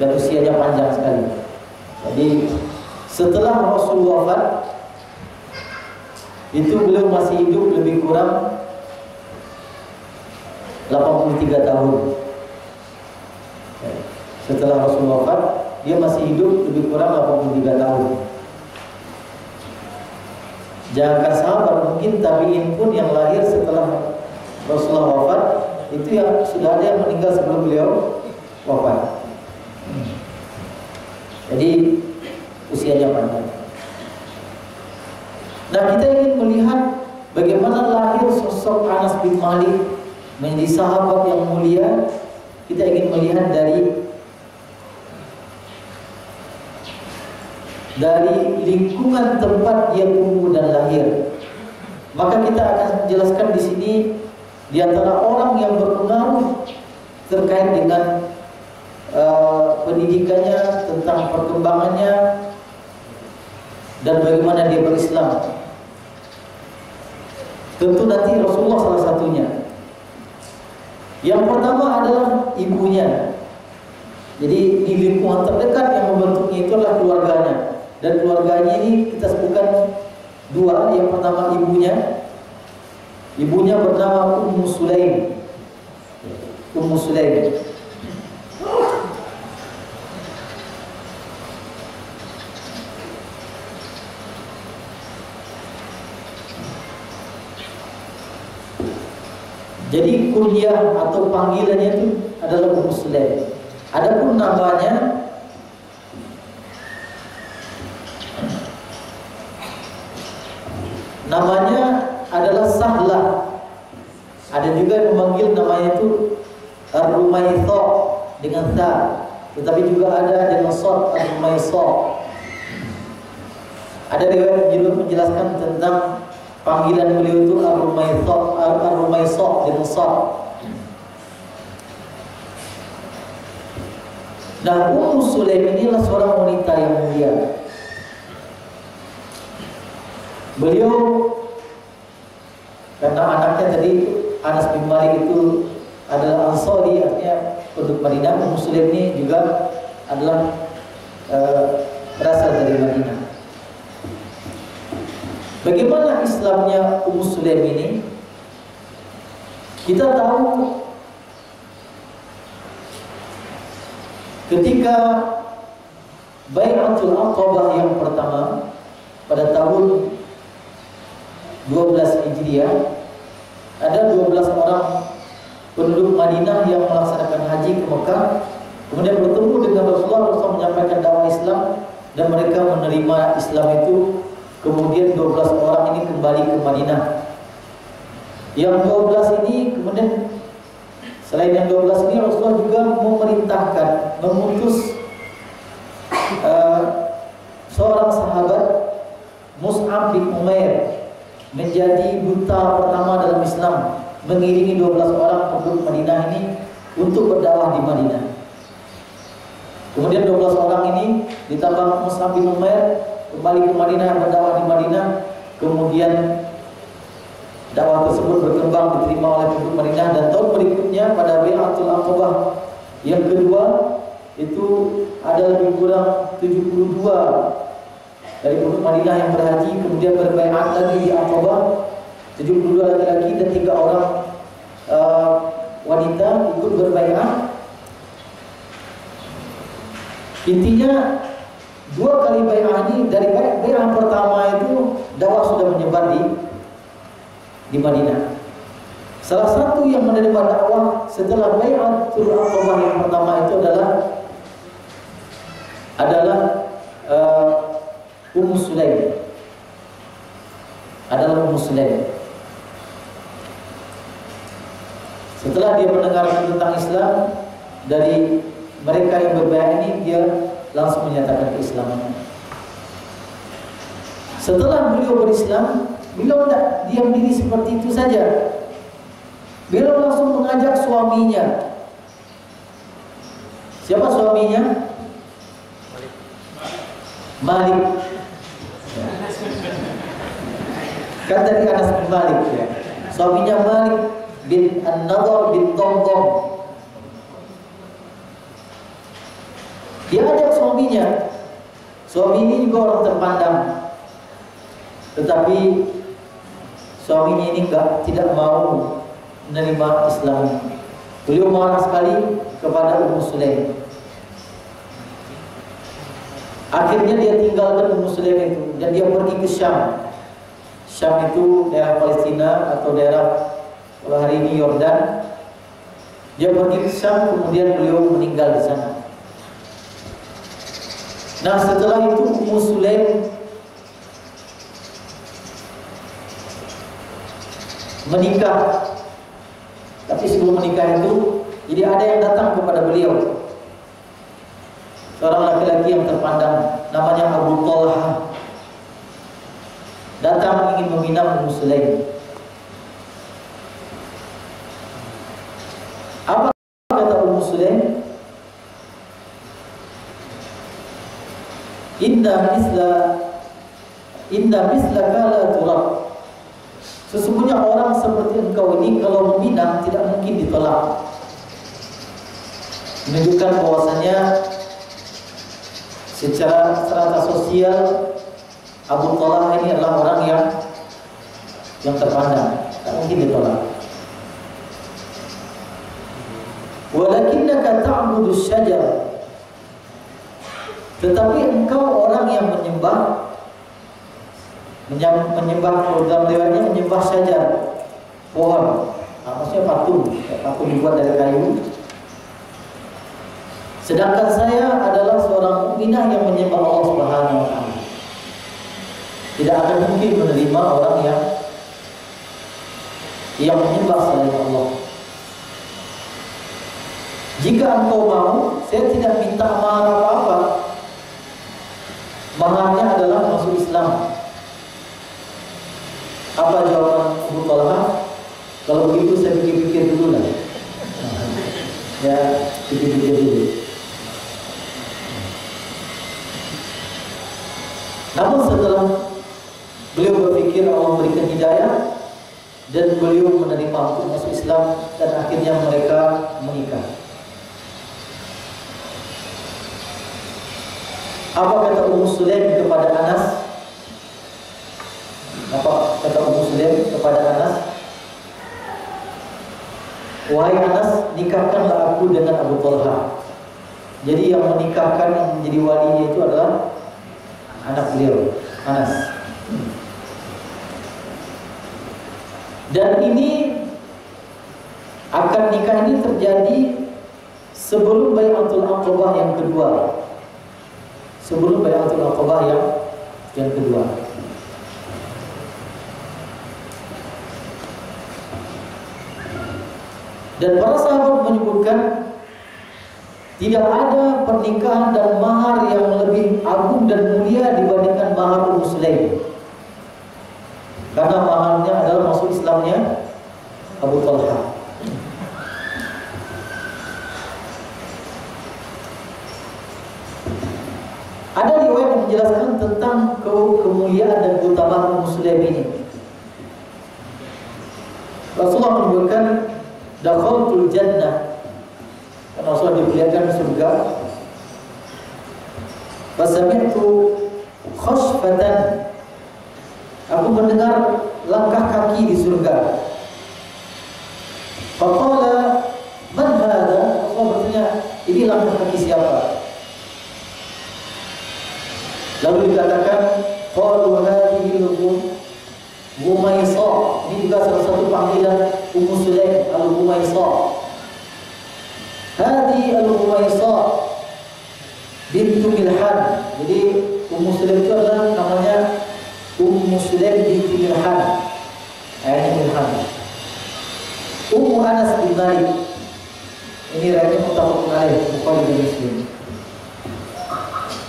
dan usianya panjang sekali. Jadi setelah Rasul wafat itu beliau masih hidup lebih kurang 83 tahun. Setelah Rasul wafat dia masih hidup lebih kurang 83 tahun. Jangan sahabat, mungkin tabi'in pun yang lahir setelah Rasulullah wafat itu yang sudah ada yang meninggal sebelum beliau wafat. Jadi usianya panjang. Nah, kita ingin melihat bagaimana lahir sosok Anas bin Malik menjadi sahabat yang mulia. Kita ingin melihat dari lingkungan tempat dia tumbuh dan lahir. Maka kita akan jelaskan di sini di antara orang yang berpengaruh terkait dengan pendidikannya, tentang perkembangannya dan bagaimana dia berislam. Tentu nanti Rasulullah salah satunya. Yang pertama adalah ibunya. Jadi di lingkungan terdekat yang membentuknya itu adalah keluarganya. Dan keluarganya ini kita sebutkan 2. Yang pertama ibunya. Ibunya bernama Ummu Sulaim. Ummu Sulaim. Jadi kunyah atau panggilannya itu adalah Ummu Sulaim. Adapun namanya adalah Sahlah. Ada juga yang memanggil namanya itu Ar-Rumaitha dengan ta, tetapi juga ada dengan shad Ar-Rumaitha. Ada riwayat yang menjelaskan tentang panggilan beliau itu Ar-Rumaitha dengan shad. Nah, Ummu Sulaim inilah seorang wanita yang mulia. Beliau karena anaknya tadi Anas bin Malik itu adalah Ansari, artinya penduduk Madinah. Ummu Sulaim ini juga adalah berasal dari Madinah. Bagaimana Islamnya Ummu Sulaim ini? Kita tahu ketika Bai'atul Aqabah yang pertama pada tahun 12 Hijriah, ada 12 orang penduduk Madinah yang melaksanakan haji ke Mekah, kemudian bertemu dengan Rasulullah. Rasulullah menyampaikan dakwah Islam dan mereka menerima Islam itu. Kemudian 12 orang ini kembali ke Madinah. Yang 12 ini kemudian Selain yang 12 ini, Rasulullah juga memerintahkan memutus seorang sahabat Mus'ab bin Umair menjadi duta pertama dalam Islam, mengiringi 12 orang penduduk Madinah ini untuk berdakwah di Madinah. Kemudian 12 orang ini ditambah Mus'ab bin Umair kembali ke Madinah, berdakwah di Madinah. Kemudian dakwah tersebut berkembang, diterima oleh penduduk Madinah, dan tahun berikutnya pada Bai'atul Aqabah yang kedua itu ada lebih kurang 72 dari penduduk Madinah yang berhaji, kemudian berbaiat lagi di Aqabah, 72 laki-laki dan 3 orang wanita ikut berbaiat. Intinya 2 kali baiat ini, dari baiat pertama itu dakwah sudah menyebar di Madinah. Salah satu yang menerima dakwah setelah Bai'atul Aqabah yang pertama itu adalah Ummu Sulaim. Setelah dia mendengarkan tentang Islam dari mereka yang berbaiat ini, dia langsung menyatakan keislamannya. Setelah beliau berislam, beliau tidak diam diri seperti itu saja. Beliau langsung mengajak suaminya. Siapa suaminya? Malik. Kan tadi Anas bin Malik ya. Suaminya Malik bin An-Nadhr bin Damdam. Dia ajak suaminya. Suami ini juga orang terpandang, tetapi suaminya ini tidak mau menerima Islam. Beliau marah sekali kepada Ummu Sulaim. Akhirnya dia tinggalkan Ummu Sulaim itu dan dia pergi ke Syam. Syam itu daerah Palestina atau daerah kalau hari ini Yordan. Dia pergi ke Syam, kemudian beliau meninggal di sana. Nah, setelah itu Ummu Sulaim menikah. Tapi sebelum menikah itu, jadi ada yang datang kepada beliau, seorang laki-laki yang terpandang, namanya Abu Talha, datang ingin meminang Ummu Sulaim. Apa kata Ummu Sulaim? Inna mislaka la turab. Sesungguhnya orang seperti engkau ini kalau meminang tidak mungkin ditolak. Menunjukkan bahwasanya secara strata sosial Abu Talha ini adalah orang yang terpandang, tak mungkin ditolak. Walakinnaka ta'budu syajar. Tetapi engkau orang yang menyembah program lewatnya menyembah syajar, pohon. Maksudnya patung dibuat dari kayu. Sedangkan saya adalah seorang mukminah yang menyembah Allah Subhanahu wa taala. Tidak akan mungkin menerima orang yang menyembah selain Allah. Jika engkau mau, saya tidak minta mahar apa-apa. Maharnya adalah masuk Islam. Apa jawaban Abu Talha? Kalau begitu saya pikir-pikir dulu lah. Ya, pikir-pikir dulu. Namun setelah beliau berpikir, Allah memberikan hidayah dan beliau menerima untuk masuk Islam, dan akhirnya mereka menikah. Apa kata Ummu Sulaim kepada Anas? Apa kata Ummu Sulaim kepada Anas? Wahai Anas, nikahkanlah aku dengan Abu Talha. Jadi yang menikahkan, yang menjadi walinya itu adalah anak beliau, Anas. Dan ini akad nikah ini terjadi sebelum Bai'atul Aqabah yang kedua. Sebelum Bai'atul Aqabah yang kedua. Dan para sahabat menyebutkan tidak ada pernikahan dan mahar yang lebih agung dan mulia dibandingkan mahar Ummu Sulaim. Karena maharnya adalah masuk Islamnya Abu Talha. Ada riwayat yang menjelaskan tentang kemuliaan dan keutamaan Ummu Sulaim ini. Rasulullah menyebutkan dakhaltul jannah, karena Rasulullah dimuliakan surga. Fasami'tu khashfatan, aku mendengar langkah kaki di surga. Faqala man hadha? Rasulullah bertanya, ini langkah kaki siapa? Lalu dikatakan qalu hadhihi Al-Ghumaisa. Ini juga salah satu panggilan Ummu Sulaim, Al-Ghumaisa. Hadhihi Al-Ghumaisa bintu Milhan. Jadi Ummu Sulaim itu adalah namanya Ummu Sulaim binti Milhan. Ayahnya Milhan. Ummu Anas bin Malik. Ini riwayatnya muttafaqun alaih, Bukhari dan Muslim.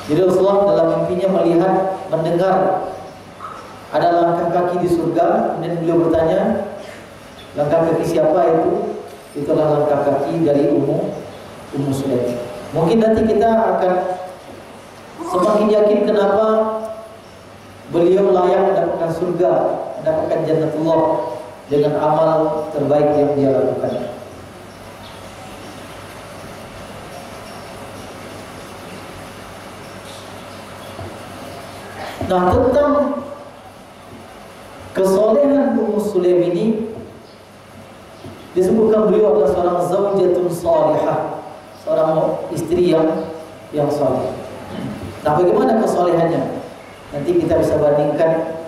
Jadi Rasulullah dalam mimpinya melihat, mendengar ada langkah kaki di surga. Kemudian beliau bertanya, langkah kaki siapa itu? Itulah langkah kaki dari Ummu Sulaim. Mungkin nanti kita akan semakin yakin kenapa beliau layak mendapatkan surga, mendapatkan jannatullah dengan amal terbaik yang dia lakukan. Nah, tentang kesolehan Ummu Sulaim ini disebutkan beliau adalah seorang zaujatun salihah, seorang istri yang saleh. Nah, bagaimana kesolehannya? Nanti kita bisa bandingkan,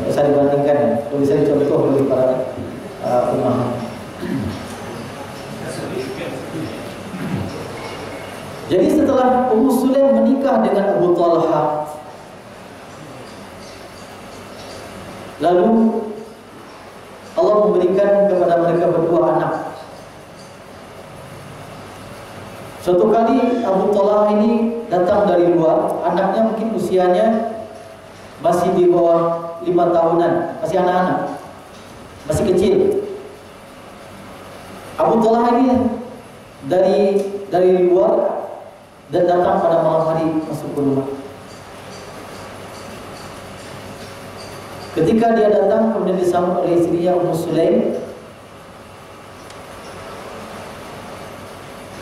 bisa dibandingkan ya, bisa dicontoh oleh para ummahat. Jadi setelah Ummu Sulaim menikah dengan Abu Talha, lalu Allah memberikan kepada mereka berdua anak. Suatu kali Abu Talha ini datang dari luar, anaknya mungkin usianya masih di bawah 5 tahunan, masih anak-anak, masih kecil. Abu Talha ini dari luar dan datang pada malam hari masuk ke rumah. Ketika dia datang, kemudian disambut oleh istrinya Ummu Sulaim.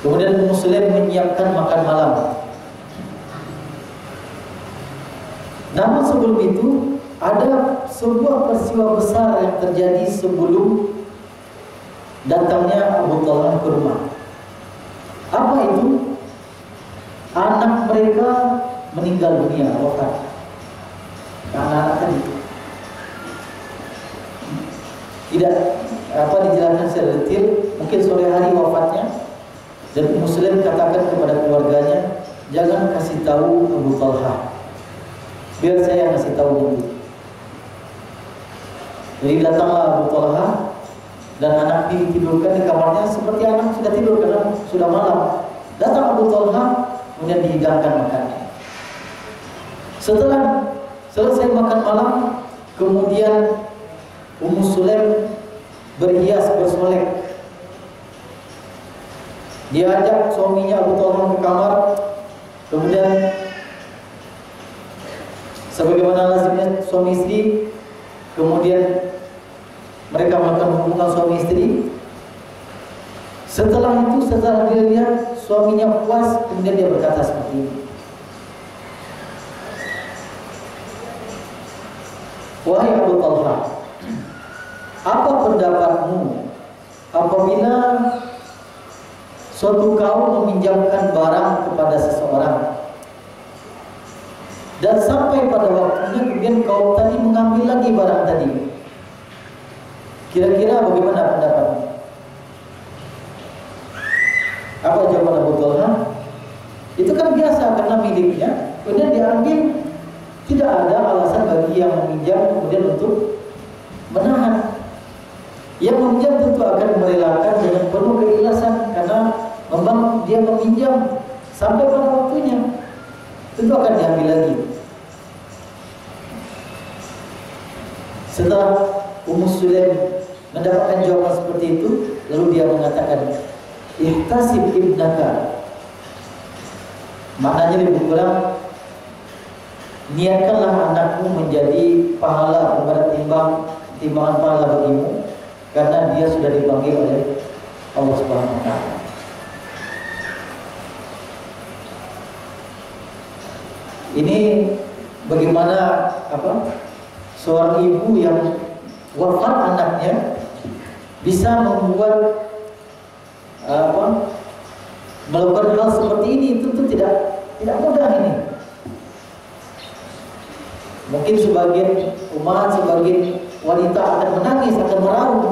Kemudian Ummu Sulaim menyiapkan makan malam. Namun sebelum itu ada sebuah peristiwa besar yang terjadi sebelum datangnya Abu Talha ke rumah. Apa itu? Anak mereka meninggal dunia, wafat. Anak-anak tadi tidak dijelaskan secara detail, mungkin sore hari wafatnya. Dan Ummu Sulaim katakan kepada keluarganya, jangan kasih tahu Abu Talha, biar saya kasih tahu dulu. Jadi datanglah Abu Talha dan anak ditidurkan di kamarnya seperti anak sudah tidur karena sudah malam. Datang Abu Talha, kemudian dihidangkan makannya. Setelah selesai makan malam, kemudian Ummu Sulaim berhias, bersolek. Dia ajak suaminya Abu Talha ke kamar. Kemudian sebagaimana lazimnya suami istri, kemudian mereka melakukan hubungan suami istri. Setelah itu, setelah dia lihat suaminya puas, kemudian dia berkata seperti ini, wahai Abu Talha, apa pendapatmu apabila suatu kaum meminjamkan barang kepada seseorang dan sampai pada waktunya kemudian kaum tadi mengambil lagi barang tadi? Kira-kira bagaimana pendapatmu? Apa jawaban Abu Talha? Itu kan biasa karena miliknya, kemudian diambil, tidak ada alasan bagi yang meminjam kemudian untuk menahan. Yang meminjam tentu akan merelakan dengan penuh keikhlasan, karena memang dia meminjam sampai pada waktunya, tentu akan diambil lagi. Setelah Ummu Sulaim mendapatkan jawaban seperti itu, lalu dia mengatakan, ihtasib ibnaka. Maknanya lebih kurang, niatkanlah anakmu menjadi pahala timbangan pahala bagimu, karena dia sudah dipanggil oleh Allah Subhanahu wa taala. Ini bagaimana seorang ibu yang wafat anaknya bisa membuat melakukan hal seperti ini. Tentu tidak mudah ini. Mungkin sebagian umat, sebagian wanita akan menangis, akan meraung.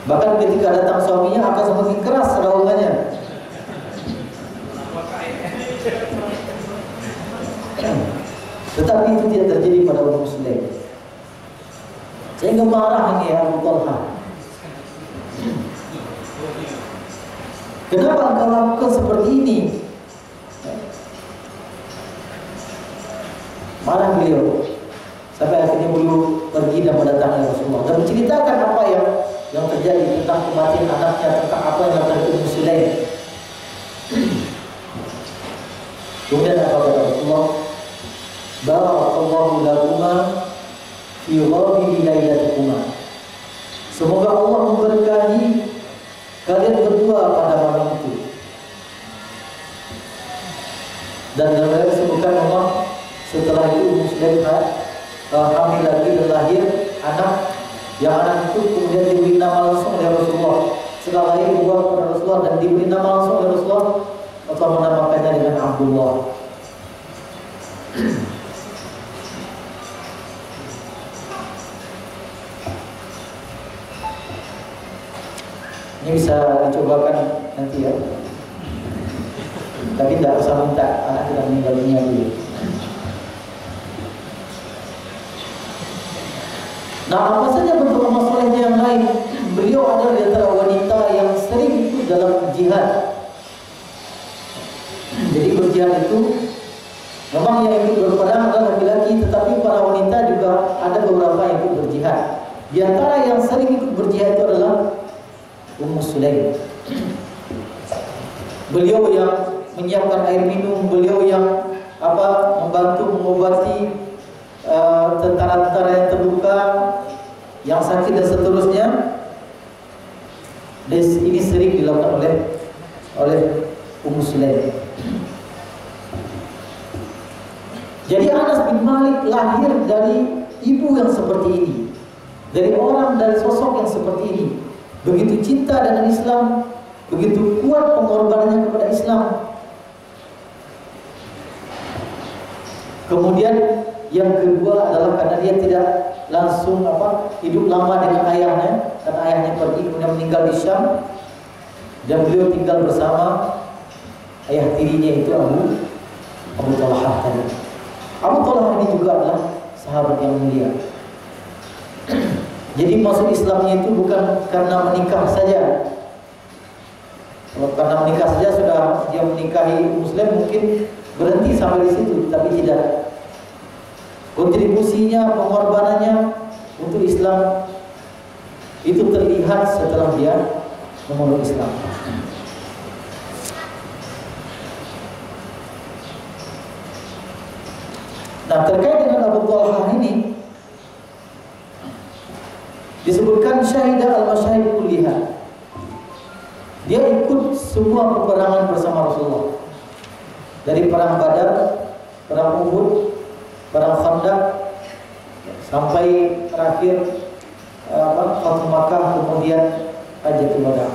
Bahkan ketika datang suaminya akan semakin keras raungannya. Tetapi itu tidak terjadi pada Ummu Sulaim. Sehingga marah ini Abu Talha. Kenapa engkau lakukan seperti ini? Marah beliau. Sampai akhirnya beliau pergi dan mendatangi Rasulullah dan menceritakan apa yang terjadi tentang kematian anaknya, tentang apa yang dilakukan Ummu Sulaim. Kemudian apa kata Rasulullah? Barakallahu lakuma fi ghabibi lailatikuma. Semoga Allah memberkahi kalian berdua pada malam itu. Dan dalam ayat disebutkan Allah setelah itu Ummu Sulaim hamil lagi dan lahir anak, yang anak itu kemudian diberi nama langsung oleh Rasulullah. Setelah lahir dibawa kepada Rasulullah dan diberi nama langsung oleh Rasulullah, Rasulullah menamakannya dengan Abdullah. Ini bisa dicobakan nanti ya. Tapi tidak usah minta anak tidak meninggal dunia dulu. Nah, apa saja bentuk amal solehnya yang lain? Beliau adalah di antara wanita yang sering ikut dalam jihad. Jadi berjihad itu memang yang ikut berperang adalah laki-laki, tetapi para wanita juga ada beberapa yang ikut berjihad. Di antara yang sering ikut berjihad itu adalah Ummu Sulaim. Beliau yang menyiapkan air minum, beliau yang membantu mengobati tentara-tentara yang terluka, yang sakit dan seterusnya. Dan ini sering dilakukan oleh Ummu Sulaim. Jadi Anas bin Malik lahir dari ibu yang seperti ini, dari sosok yang seperti ini. Begitu cinta dengan Islam, begitu kuat pengorbanannya kepada Islam. Kemudian yang kedua adalah karena dia tidak langsung hidup lama dengan ayahnya, karena ayahnya pergi kemudian meninggal di Syam, dan beliau tinggal bersama ayah tirinya itu Abu Talha tadi. Abu Talha ini juga adalah sahabat yang mulia. Jadi masuk Islamnya itu bukan karena menikah saja. Kalau karena menikah saja sudah dia menikahi Muslim, mungkin berhenti sampai di situ, tapi tidak. Kontribusinya, pengorbanannya untuk Islam itu terlihat setelah dia memeluk Islam. Nah, terkait dengan Abu Talha ini disebutkan syahidah al-masyahid kulliha. Dia ikut semua peperangan bersama Rasulullah. Dari perang Badar, perang Uhud, perang Khandaq, sampai terakhir Fathu Makkah, kemudian Hajjatul Wada.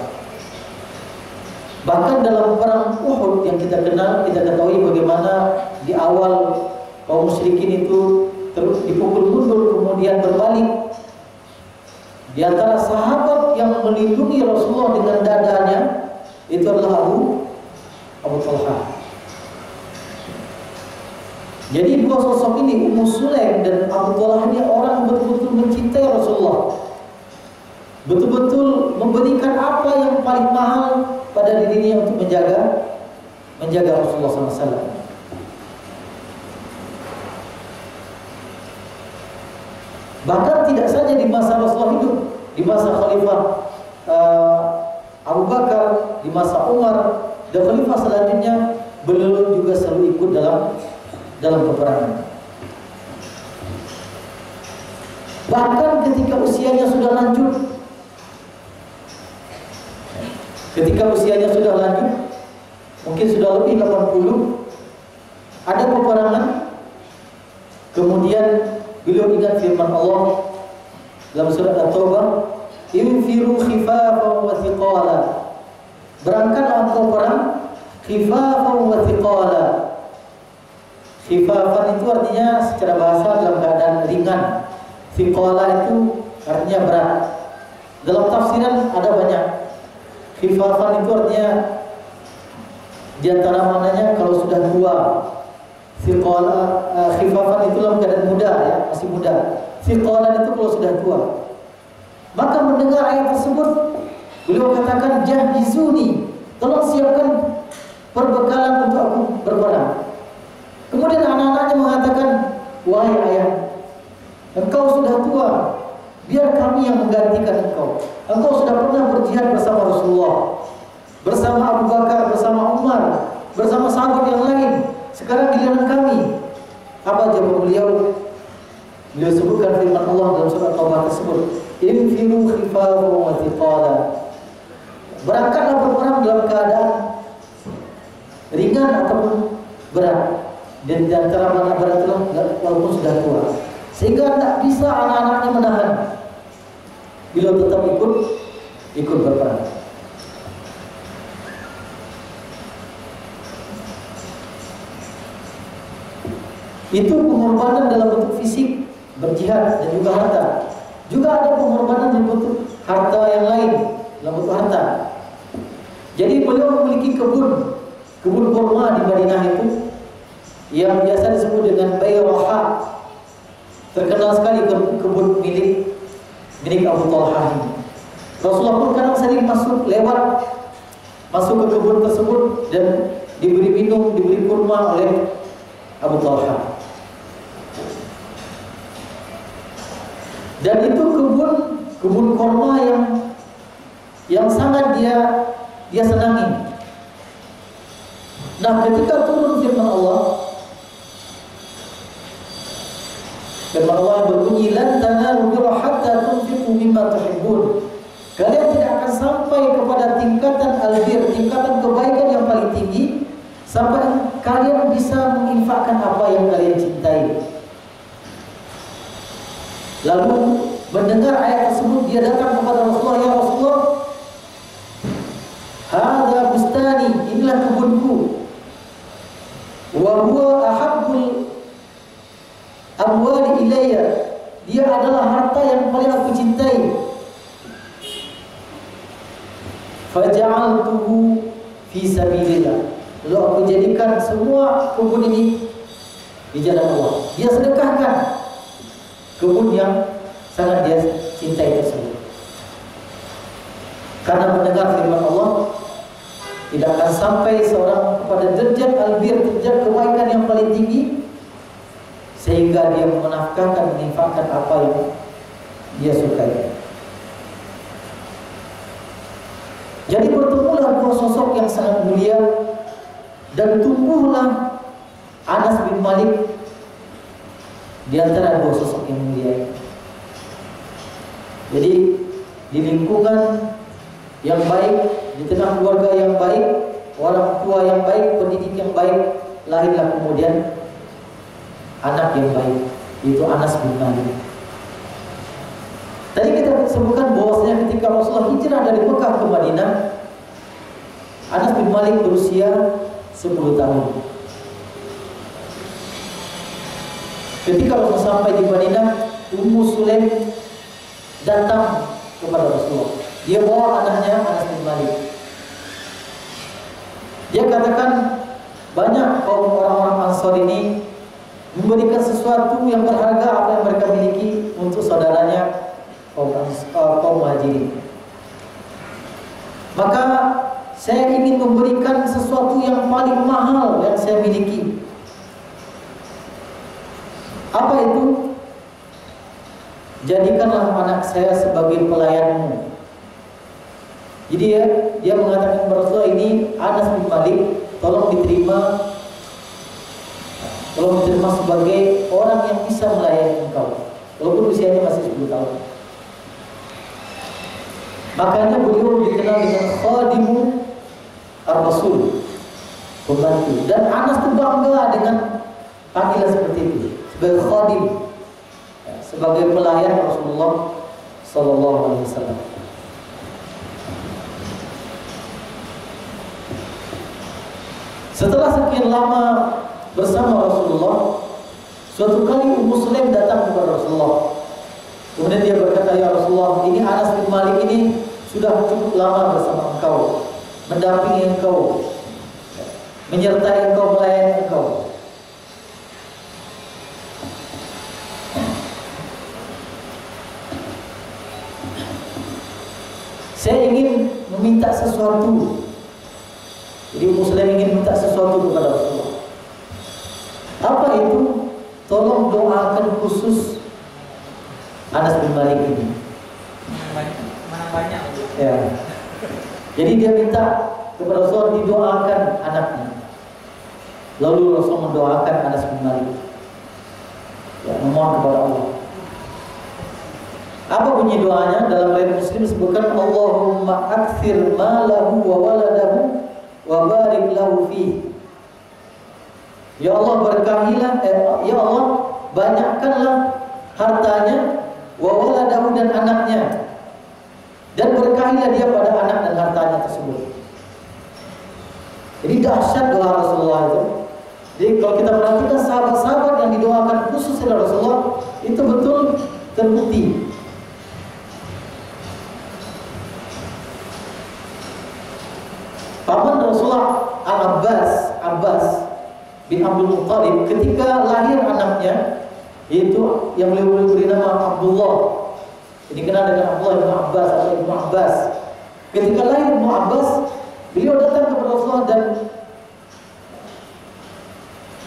Bahkan dalam perang Uhud yang kita kenal, kita ketahui bagaimana di awal kaum musyrikin itu terus dipukul mundur, kemudian berbalik. Di antara sahabat yang melindungi Rasulullah dengan dadanya itu adalah Abu Talha. Jadi dua sosok ini, Ummu Sulaim dan Abu Talha, ini orang betul-betul mencintai Rasulullah paling mahal pada dirinya untuk menjaga Rasulullah SAW. Bahkan tidak saja di masa Rasulullah hidup, di masa Khalifah Abu Bakar, di masa Umar, dan Khalifah selanjutnya, beliau juga selalu ikut dalam peperangan. Bahkan ketika usianya sudah lanjut, mungkin sudah lebih 80, ada peperangan, kemudian beliau ingat firman Allah dalam surat At-Taubah, "Infiru khifafan wa thiqala." Berangkatlah engkau perang khifafan wa thiqala. Khifafan itu artinya secara bahasa dalam keadaan ringan. Thiqala itu artinya berat. Dalam tafsiran ada banyak. Khifafan itu artinya di antara maknanya kalau sudah tua. Khifafan itu dalam keadaan muda, ya, masih muda. Thiqalan itu kalau sudah tua. Maka mendengar ayat tersebut, beliau katakan, "Jahizuni, tolong siapkan perbekalan untuk aku berperang." Kemudian anak-anaknya mengatakan, "Wahai ayah, engkau sudah tua, biar kami yang menggantikan engkau. Engkau sudah pernah berjihad bersama Rasulullah, bersama Abu Bakar, bersama Umar, bersama sahabat yang lain. Sekarang giliran kami." Apa jawab beliau? Beliau sebutkan firman Allah dalam surat Taubah tersebut, "Infiru khifafan wa thiqala." Berangkatlah berperang dalam keadaan ringan ataupun berat. Dan di antara mana berat itu walaupun sudah tua, sehingga tak bisa anak-anaknya menahan. Beliau tetap ikut berperang. Itu pengorbanan dalam bentuk fisik, berjihad, dan juga harta. Juga ada pengorbanan dalam bentuk harta yang lain, dalam bentuk harta. Jadi beliau memiliki kebun kurma di Madinah itu, yang biasa disebut dengan Bayraha. Terkenal sekali kebun milik Abu Talha ini. Rasulullah pun kadang sering masuk ke kebun tersebut dan diberi minum, diberi kurma oleh Abu Talha. Dan itu kebun kurma yang sangat dia senangi. Nah, ketika turun firman Allah yang berbunyi, "Lan tanalu birra hatta tunfiqu mimma tuhibbun." Kalian tidak akan sampai kepada tingkatan albir, tingkatan kebaikan yang paling tinggi, sampai kalian bisa menginfakkan apa yang kalian cintai. Lalu mendengar ayat tersebut, dia datang kepada Rasulullah, "Ya Rasulullah, hadza bustani, inilah kebunku. Wa huwa ahabbul amwali ilayya, dia adalah harta yang paling aku cintai. Faja'altuhu fi sabilillah." Lalu aku jadikan semua kebun ini di jalan Allah. Dia sedekahkan kebun yang sangat dia cintai tersebut. Karena mendengar firman Allah, tidak akan sampai seorang kepada derajat albir, derajat kebaikan yang paling tinggi, sehingga dia menafkahkan, menginfakkan apa yang dia sukai. Jadi bertemulah dua sosok yang sangat mulia, dan tumbuhlah Anas bin Malik di antara dua sosok yang mulia. Jadi di lingkungan yang baik, di tengah keluarga yang baik, orang tua yang baik, pendidik yang baik, lahirlah kemudian anak yang baik, yaitu Anas bin Malik. Tadi kita sebutkan bahwasanya ketika Rasulullah hijrah dari Mekah ke Madinah, Anas bin Malik berusia 10 tahun. Ketika Rasulullah sampai di Madinah, Ummu Sulaim datang kepada Rasulullah. Dia bawa anaknya, Anas bin Malik. Dia katakan, banyak kaum orang-orang Ansar ini memberikan sesuatu yang berharga apa yang mereka miliki untuk saudaranya kaum Muhajirin. Maka saya ingin memberikan sesuatu yang paling mahal yang saya miliki. Apa itu? Jadikanlah anak saya sebagai pelayanmu. Jadi dia mengatakan kepada Rasulullah, ini Anas bin Malik, tolong diterima sebagai orang yang bisa melayani engkau, walaupun usianya masih 10 tahun. Makanya beliau dikenal dengan khadimu ar-Rasul, pembantu. Dan Anas itu bangga dengan panggilan seperti itu, sebagai khadim, sebagai pelayan Rasulullah Sallallahu Alaihi Wasallam. Setelah sekian lama bersama Rasulullah, suatu kali Ummu Sulaim datang kepada Rasulullah. Kemudian dia berkata, ya Rasulullah, ini Anas bin Malik ini sudah cukup lama bersama engkau, mendampingi engkau, menyertai engkau, melayani engkau. Saya ingin meminta sesuatu. Jadi Muslim ingin minta sesuatu kepada Rasulullah. Apa itu? Tolong doakan khusus Anas bin Malik ini. Mana banyak? Ya. Jadi dia minta kepada Rasulullah didoakan anaknya. Lalu Rasul mendoakan Anas bin Malik. Ya, memohon kepada Allah. Apa bunyi doanya? Dalam riwayat Muslim disebutkan, Allahumma aktsir malahu wa waladahu wa barik lahu fihi. Ya Allah, berkahilah, ya Allah, banyakkanlah hartanya, wa waladahu, dan anaknya, dan berkahilah dia pada anak dan hartanya tersebut. Jadi dahsyat doa Rasulullah itu. Jadi kalau kita perhatikan sahabat-sahabat yang didoakan khusus oleh Rasulullah, itu betul terbukti. Paman Rasulullah Abbas bin Abdul Muttalib, ketika lahir anaknya, yaitu yang beliau beri nama Abdullah, ini dikenal dengan Abdullah bin Abbas atau Ibnu Abbas. Ketika lahir Ibnu Abbas, beliau datang kepada Rasulullah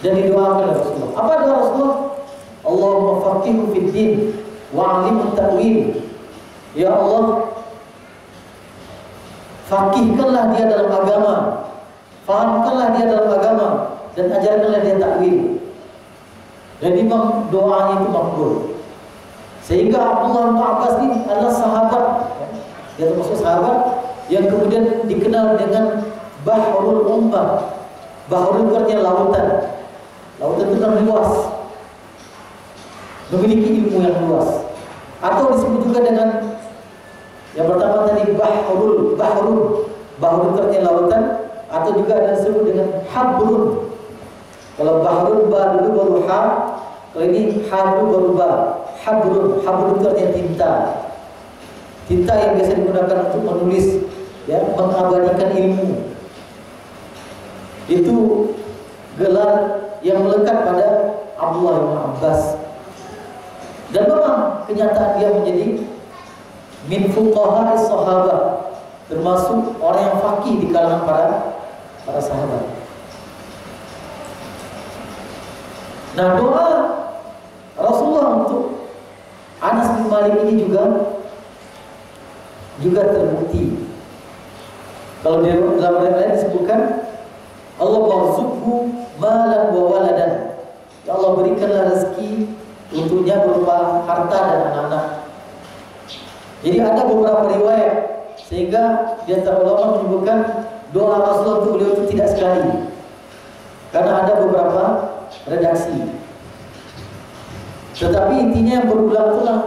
dan didoakan oleh Rasulullah. Apa doa Rasulullah? Allahumma faqihu fid din wa 'allimhu ta'wil. Ya Allah, fakihkanlah dia dalam agama, fahamkanlah dia dalam agama, dan ajarkanlah dia takwil. Jadi doanya itu makbul. Sehingga Abdullah bin Abbas ini adalah sahabat, dia termasuk sahabat yang kemudian dikenal dengan Bahrul Ummah. Bahrul artinya lautan. Lautan itu kan luas, memiliki ilmu yang luas. Atau disebut juga dengan yang pertama tadi Bahrul artinya lautan, atau juga ada disebut dengan Habrun. Kalau Bahrul ba dulu baru ha, kalau ini Habru baru ba. Habrun itu artinya tinta. Tinta yang biasa digunakan untuk menulis, ya, mengabadikan ilmu. Itu gelar yang melekat pada Abdullah bin Abbas. Dan memang kenyataan dia menjadi min fuqaha'is sahabah, termasuk orang yang faqih di kalangan para sahabat. Nah, doa Rasulullah untuk Anas bin Malik ini juga terbukti. Kalau di dalam ayat lain disebutkan, Allah warzuqhu malan wa waladan. Ya Allah, berikanlah rezeki untuknya berupa harta dan anak-anak. Jadi ada beberapa riwayat, sehingga di antara ulama menyebutkan doa Rasulullah untuk beliau itu tidak sekali, karena ada beberapa redaksi. Tetapi intinya yang berulang itulah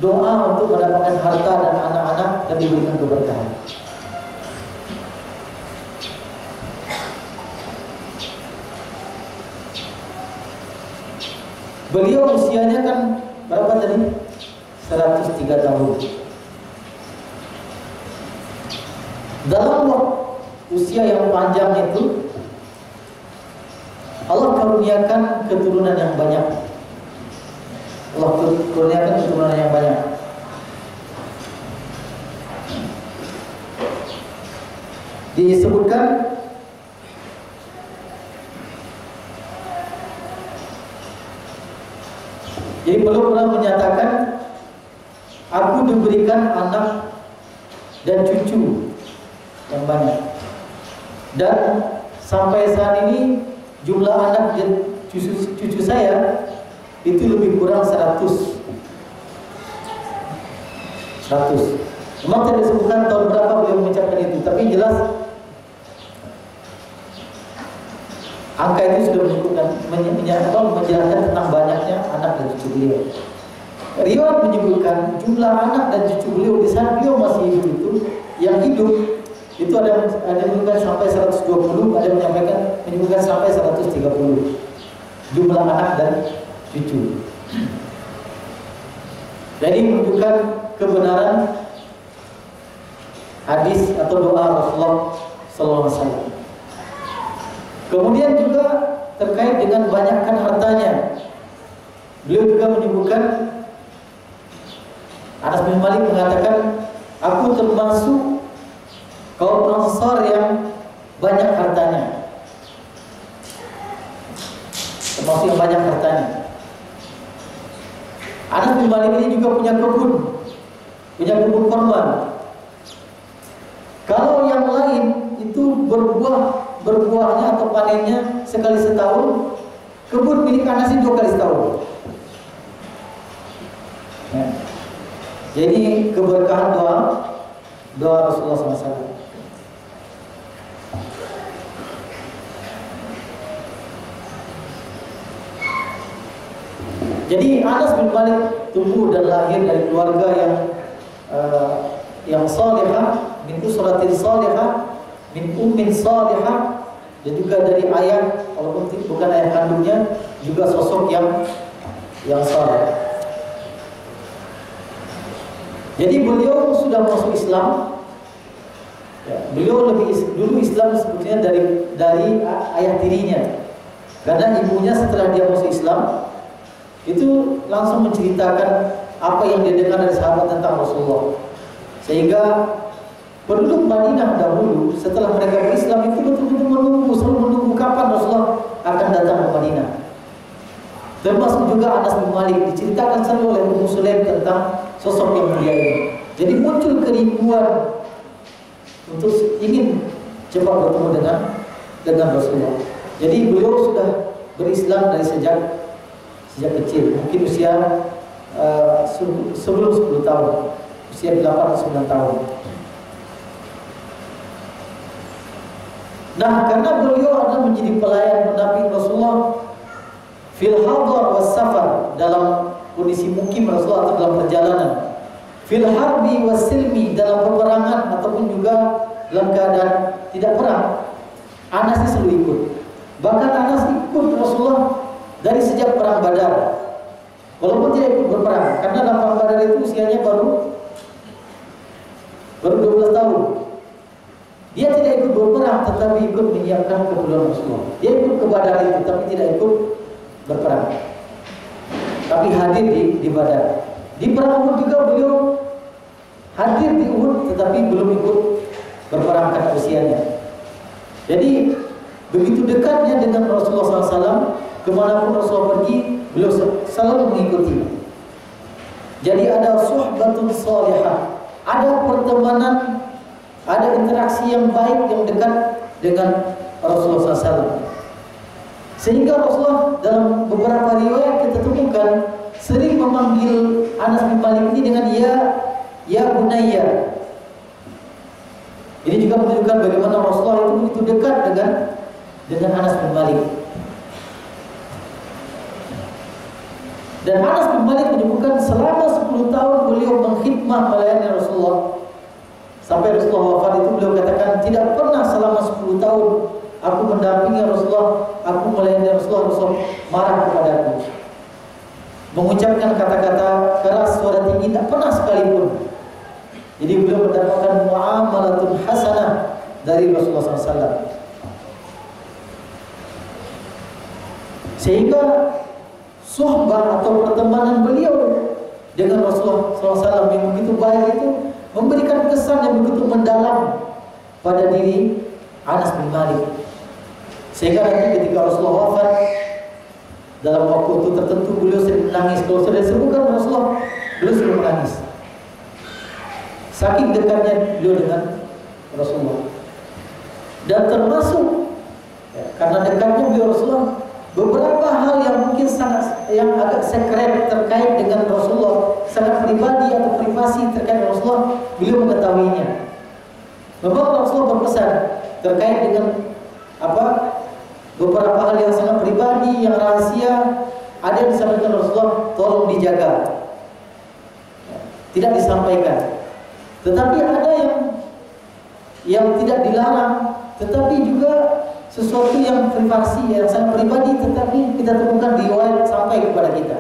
doa untuk mendapatkan harta dan anak-anak dan diberikan keberkahan. Beliau usianya kan berapa tadi? 103 tahun. Dalam usia yang panjang itu, Allah karuniakan keturunan yang banyak. Allah karuniakan keturunan yang banyak. disebutkan jadi beliau pernah menyatakan, aku diberikan anak dan cucu yang banyak, dan sampai saat ini jumlah anak dan cucu saya itu lebih kurang 100. Memang tidak disebutkan tahun berapa beliau mengucapkan itu, tapi jelas angka itu sudah menjelaskan tentang banyaknya anak dan cucu beliau. Riwayat menyebutkan jumlah anak dan cucu beliau di saat beliau masih hidup itu, yang hidup itu ada menyebutkan sampai 120, ada menyebutkan sampai 130 jumlah anak dan cucu. Jadi menunjukkan kebenaran hadis atau doa Rasulullah SAW. Kemudian juga terkait dengan banyakkan hartanya, beliau juga menyebutkan, Anas bin Malik mengatakan, aku termasuk kaum Ansar yang banyak hartanya, termasuk yang banyak hartanya. Anas bin Malik ini juga punya kebun korban. Kalau yang lain itu berbuahnya atau panennya sekali setahun, kebun milik Anas ini 2 kali setahun. Ya. Jadi keberkahan doa Rasulullah SAW. Jadi Anas bin Malik tumbuh dan lahir dari keluarga yang salihah, min usratin salihah, min ummin salihah, dan juga dari ayah, walaupun bukan ayah kandungnya, juga sosok yang saleh. Jadi beliau sudah masuk Islam. Ya, beliau dulu Islam sebetulnya dari ayah tirinya, karena ibunya setelah dia masuk Islam itu langsung menceritakan apa yang dia dengar dari sahabat tentang Rasulullah, sehingga penduduk Madinah dahulu setelah mereka berislam itu betul-betul selalu menunggu kapan Rasulullah akan datang ke Madinah. Termasuk juga Anas bin Malik, diceritakan selalu oleh Ummu Sulaim tentang sosok yang mulia ini. Jadi muncul kerinduan untuk ingin cepat bertemu dengan Rasulullah. Jadi beliau sudah berislam dari sejak kecil, mungkin usia sebelum 10 tahun, usia 8 atau 9 tahun. Nah, karena beliau adalah menjadi pelayan pendamping Rasulullah fil hadar was safar, dalam kondisi mukim Rasulullah atau dalam perjalanan, fil harbi was silmi, dalam peperangan ataupun juga dalam keadaan tidak perang, Anas selalu ikut. Bahkan Anas ikut Rasulullah dari sejak perang Badar, walaupun tidak ikut berperang, karena dalam perang Badar itu usianya baru 12 tahun. Dia tidak ikut berperang, tetapi ikut menyiapkan keperluan Rasulullah. Dia ikut ke Badar itu, tapi tidak ikut berperang, tapi hadir di Badar. Di perang Uhud juga beliau hadir di Uhud, tetapi belum ikut berperang karena usianya. Jadi begitu dekatnya dengan Rasulullah SAW, kemanapun Rasulullah pergi, beliau selalu mengikuti. Jadi ada suhbatun salihah, ada pertemanan, ada interaksi yang baik, yang dekat dengan Rasulullah SAW. Sehingga Rasulullah dalam beberapa riwayat kita temukan sering memanggil Anas bin Malik ini dengan ya bunayya. Ini juga menunjukkan bagaimana Rasulullah itu begitu dekat dengan Anas bin Malik. Dan Anas bin Malik menyebutkan selama 10 tahun beliau mengkhidmah melayani Rasulullah. Sampai Rasulullah wafat itu beliau katakan, tidak pernah selama 10 tahun aku mendampingi Rasulullah, aku melayani Rasulullah marah kepadaku, mengucapkan kata-kata keras, suara tinggi, tak pernah sekalipun. Jadi beliau mendapatkan muamalatun hasanah dari Rasulullah SAW. Sehingga suhbah atau pertemanan beliau dengan Rasulullah SAW yang begitu baik itu memberikan kesan yang begitu mendalam pada diri Anas bin Malik. Sehingga nanti ketika Rasulullah wafat, dalam waktu tertentu beliau sering menangis. Kalau sudah disebutkan Rasulullah, beliau sering menangis. Saking dekatnya beliau dengan Rasulullah. Dan termasuk karena dekatnya beliau Rasulullah, beberapa hal yang mungkin yang agak sekret terkait dengan Rasulullah, sangat pribadi atau privasi terkait dengan Rasulullah, beliau mengetahuinya. Memang Rasulullah berpesan terkait dengan beberapa hal yang sangat pribadi, yang rahasia, ada yang disampaikan Rasulullah, tolong dijaga, tidak disampaikan. Tetapi ada yang tidak dilarang, tetapi juga sesuatu yang privasi, yang sangat pribadi, tetapi kita temukan riwayat sampai kepada kita.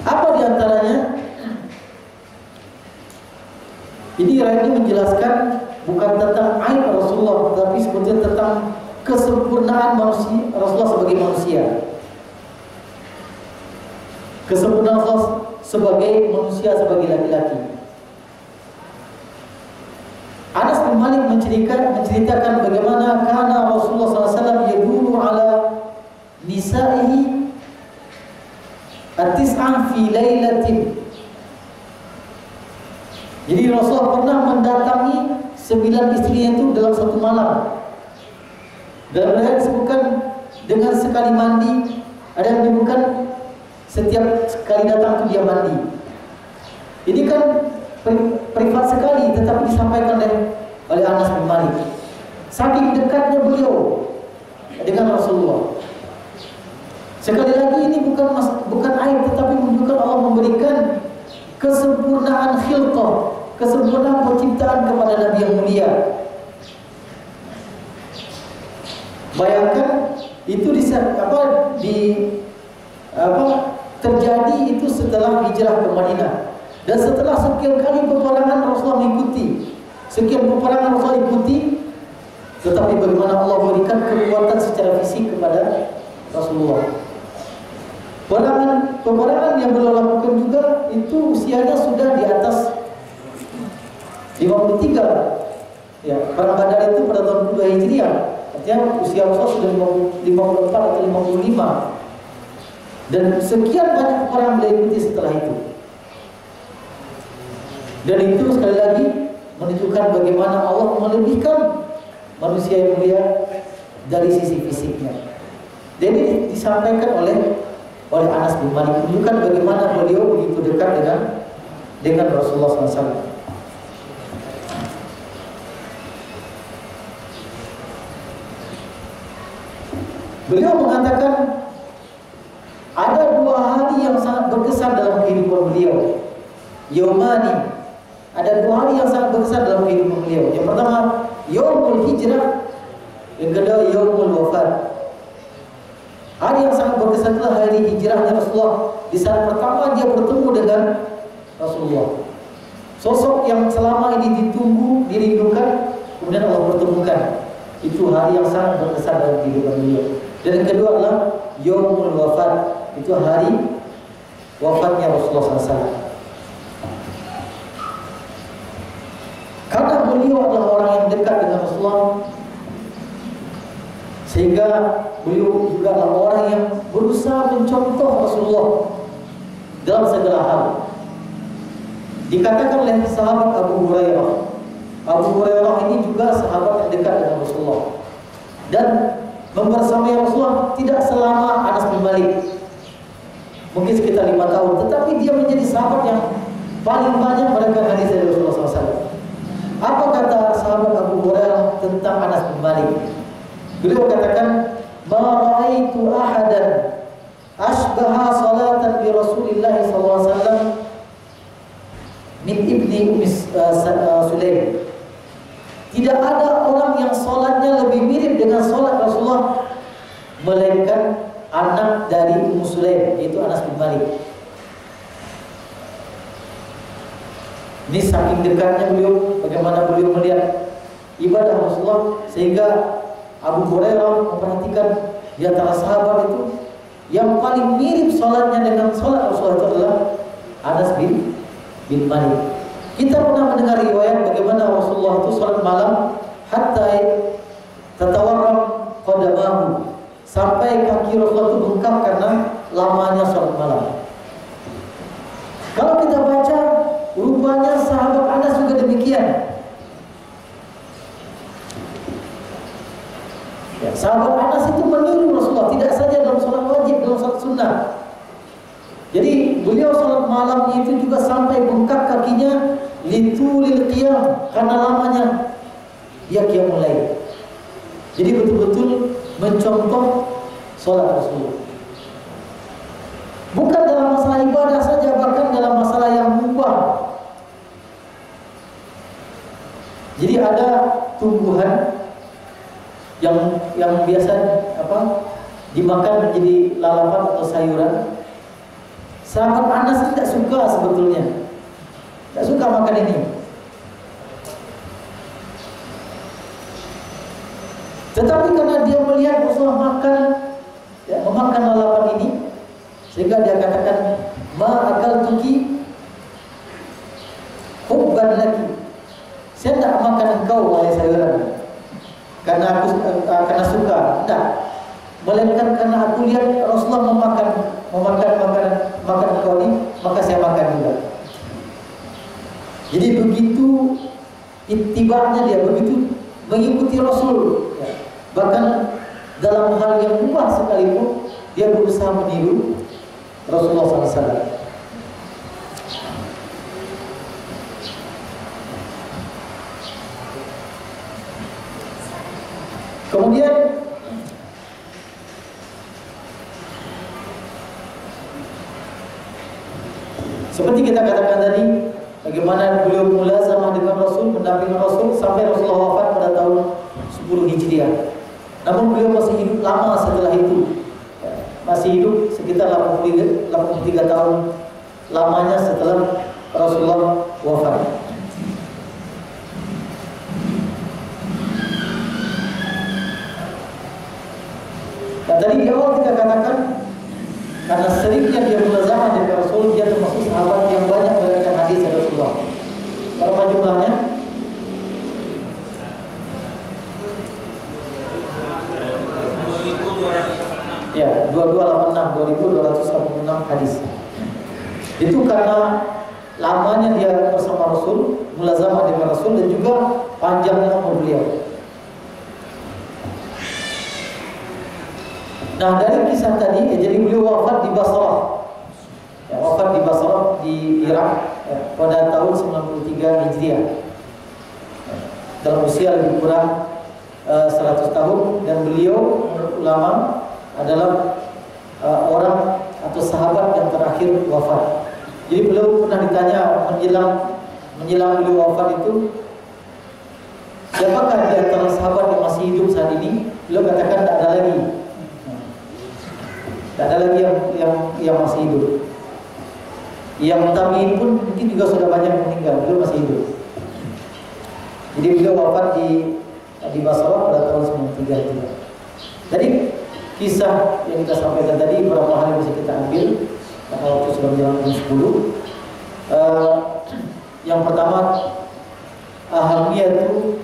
Apa diantaranya? Ini riwayat ini menjelaskan bukan tentang aib Rasulullah, tetapi sebetulnya tentang kesempurnaan manusia, Rasulullah sebagai manusia. Kesempurnaan Rasulullah sebagai manusia, sebagai laki-laki. Anas bin Malik menceritakan bagaimana kana Rasulullah SAW yadulu ala nisa'ihi at-tis'an fi lailatin. Jadi Rasulullah pernah mendatangi 9 istrinya itu dalam satu malam. Dalam riwayat disebutkan dengan sekali mandi, ada yang menyebutkan setiap sekali datang itu dia mandi. Ini kan privat sekali, tetapi disampaikan oleh Anas bin Malik. Saking dekatnya beliau dengan Rasulullah. Sekali lagi ini bukan aib, tetapi menunjukkan Allah memberikan kesempurnaan khilqah, kesempurnaan penciptaan kepada Nabi yang mulia. Bayangkan itu terjadi itu setelah hijrah ke Madinah. Dan setelah sekian kali peperangan Rasulullah mengikuti, tetapi bagaimana Allah berikan kekuatan secara fisik kepada Rasulullah. Peperangan yang beliau lakukan juga itu usianya sudah di atas 53. Ya, perang Badar itu pada tahun 2 Hijriah. Artinya usia Rasulullah sudah 54 atau 55. Dan sekian banyak peperangan beliau ikuti setelah itu. Dan itu sekali lagi menunjukkan bagaimana Allah melebihkan manusia yang mulia dari sisi fisiknya. Jadi disampaikan oleh Anas bin Malik, menunjukkan bagaimana beliau begitu dekat dengan Rasulullah SAW. Beliau mengatakan ada 2 hari yang sangat berkesan dalam kehidupan beliau. Yaumani, ada 2 hari yang sangat berkesan dalam kehidupan beliau. Yang pertama, Yaumul Hijrah. Yang kedua, Yaumul Wafat. Hari yang sangat berkesan adalah hari hijrahnya Rasulullah. Di saat pertama dia bertemu dengan Rasulullah, sosok yang selama ini ditunggu, dirindukan, kemudian Allah pertemukan. Itu hari yang sangat berkesan dalam kehidupan beliau. Dan yang kedua adalah Yaumul Wafat. Itu hari wafatnya Rasulullah SAW. Karena beliau adalah orang yang dekat dengan Rasulullah, sehingga beliau juga adalah orang yang berusaha mencontoh Rasulullah dalam segala hal. Dikatakan oleh sahabat Abu Hurairah. Abu Hurairah ini juga sahabat yang dekat dengan Rasulullah. Dan membersamai Rasulullah tidak selama Anas bin Malik, mungkin sekitar 5 tahun, tetapi dia menjadi sahabat yang paling banyak merekam hadis dari Rasulullah SAW. Apa kata sahabat Abu Hurairah tentang Anas bin Malik? Beliau katakan, "Ma ra'aitu ahadan ashbaha salatan bi Rasulillah sallallahu alaihi wasallam min ibni Ummi Sulaim." Tidak ada orang yang salatnya lebih mirip dengan salat Rasulullah melainkan anak dari Ummu Sulaim, yaitu Anas bin Malik. Ini saking dekatnya beliau, bagaimana beliau melihat ibadah Rasulullah, sehingga Abu Hurairah memperhatikan di antara sahabat itu yang paling mirip salatnya dengan salat Rasulullah itu adalah Anas bin Malik. Kita pernah mendengar riwayat bagaimana Rasulullah itu salat malam hatta tatawarram qadamahu, sampai kaki Rasulullah itu bengkak karena lamanya salat malam. Kalau kita baca, rupanya sahabat Anas juga demikian. Ya, sahabat Anas itu meniru Rasulullah, tidak saja dalam salat wajib, dalam salat sunnah. Jadi beliau salat malam itu juga sampai bengkak kakinya litulil qiyam, karena lamanya dia qiyamul lail. Jadi betul-betul mencontoh salat Rasulullah. Bukan dalam masalah ibadah saja, bahkan dalam masalah yang mubah. Jadi ada tumbuhan yang biasa dimakan menjadi lalapan atau sayuran. Sahabat Anas tidak suka sebetulnya, tidak suka makan ini. Tetapi karena dia melihat Rasulullah memakan lalapan ini, sehingga dia katakan, ma akaltuki hubban laki. Saya tidak makan engkau wahai sayuran karena aku karena suka, tidak. Melainkan karena aku lihat Rasulullah memakan engkau ini, maka saya makan juga. Jadi begitu ittiba'nya dia, begitu mengikuti Rasul. Ya. Bahkan dalam hal yang mubah sekalipun dia berusaha meniru Rasulullah SAW. Kemudian seperti kita katakan tadi, bagaimana beliau mulazamah dengan Rasul, mendampingi Rasul sampai Rasulullah wafat pada tahun 10 Hijriah. Namun beliau masih hidup lama setelah itu. Masih hidup sekitar 83 tahun lamanya setelah Rasulullah wafat. Dan tadi di awal kita katakan, karena seringnya dia mulazamah dengan Rasul, dia termasuk sahabat yang banyak meriwayatkan hadis dari Rasulullah. Berapa jumlahnya? Ya, 2286 hadis. Itu karena lamanya dia bersama Rasul, mulazamah dengan Rasul, dan juga panjangnya umur beliau. Nah, dari kisah tadi, jadi beliau wafat di Basrah. Ya, wafat di Basrah di Irak pada tahun 93 Hijriah. Dalam usia lebih kurang 100 tahun, dan beliau menurut ulama adalah orang atau sahabat yang terakhir wafat. Jadi beliau pernah ditanya menjelang beliau wafat itu, siapakah di antara sahabat yang masih hidup saat ini? Beliau katakan tidak ada lagi. Tidak ada lagi yang masih hidup. Yang tabi'in pun mungkin juga sudah banyak meninggal, beliau masih hidup. Jadi beliau wafat di Basrah pada tahun 93 itu. Jadi kisah yang kita sampaikan tadi beberapa hal yang bisa kita ambil karena waktu sudah menjelang jam 10. Yang pertama, ahamiyatu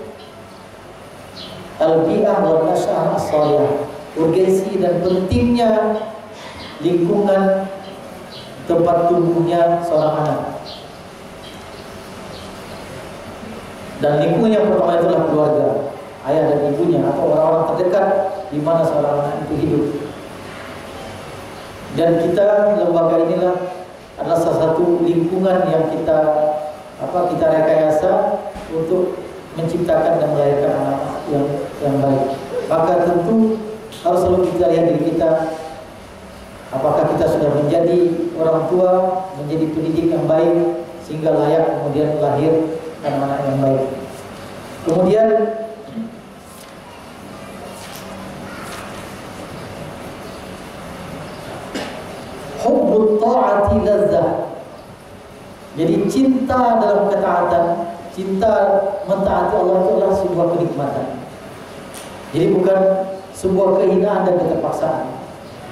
al-bi'ah wal nasya'ah as-salihah. Urgensi dan pentingnya lingkungan tempat tumbuhnya seorang anak. Dan lingkungan yang pertama itulah keluarga, ayah dan ibunya atau orang-orang terdekat di mana seorang anak itu hidup. Dan kita, lembaga inilah adalah salah satu lingkungan yang kita rekayasa untuk menciptakan dan melahirkan anak yang baik. Maka tentu harus selalu kita lihat diri kita, apakah kita sudah menjadi orang tua, menjadi pendidik yang baik sehingga layak kemudian lahir anak-anak yang baik. Kemudian hubbut ta'ati lazzah. Jadi cinta dalam ketaatan, cinta mentaati Allah itu adalah sebuah kenikmatan. Jadi bukan sebuah kehinaan dan keterpaksaan.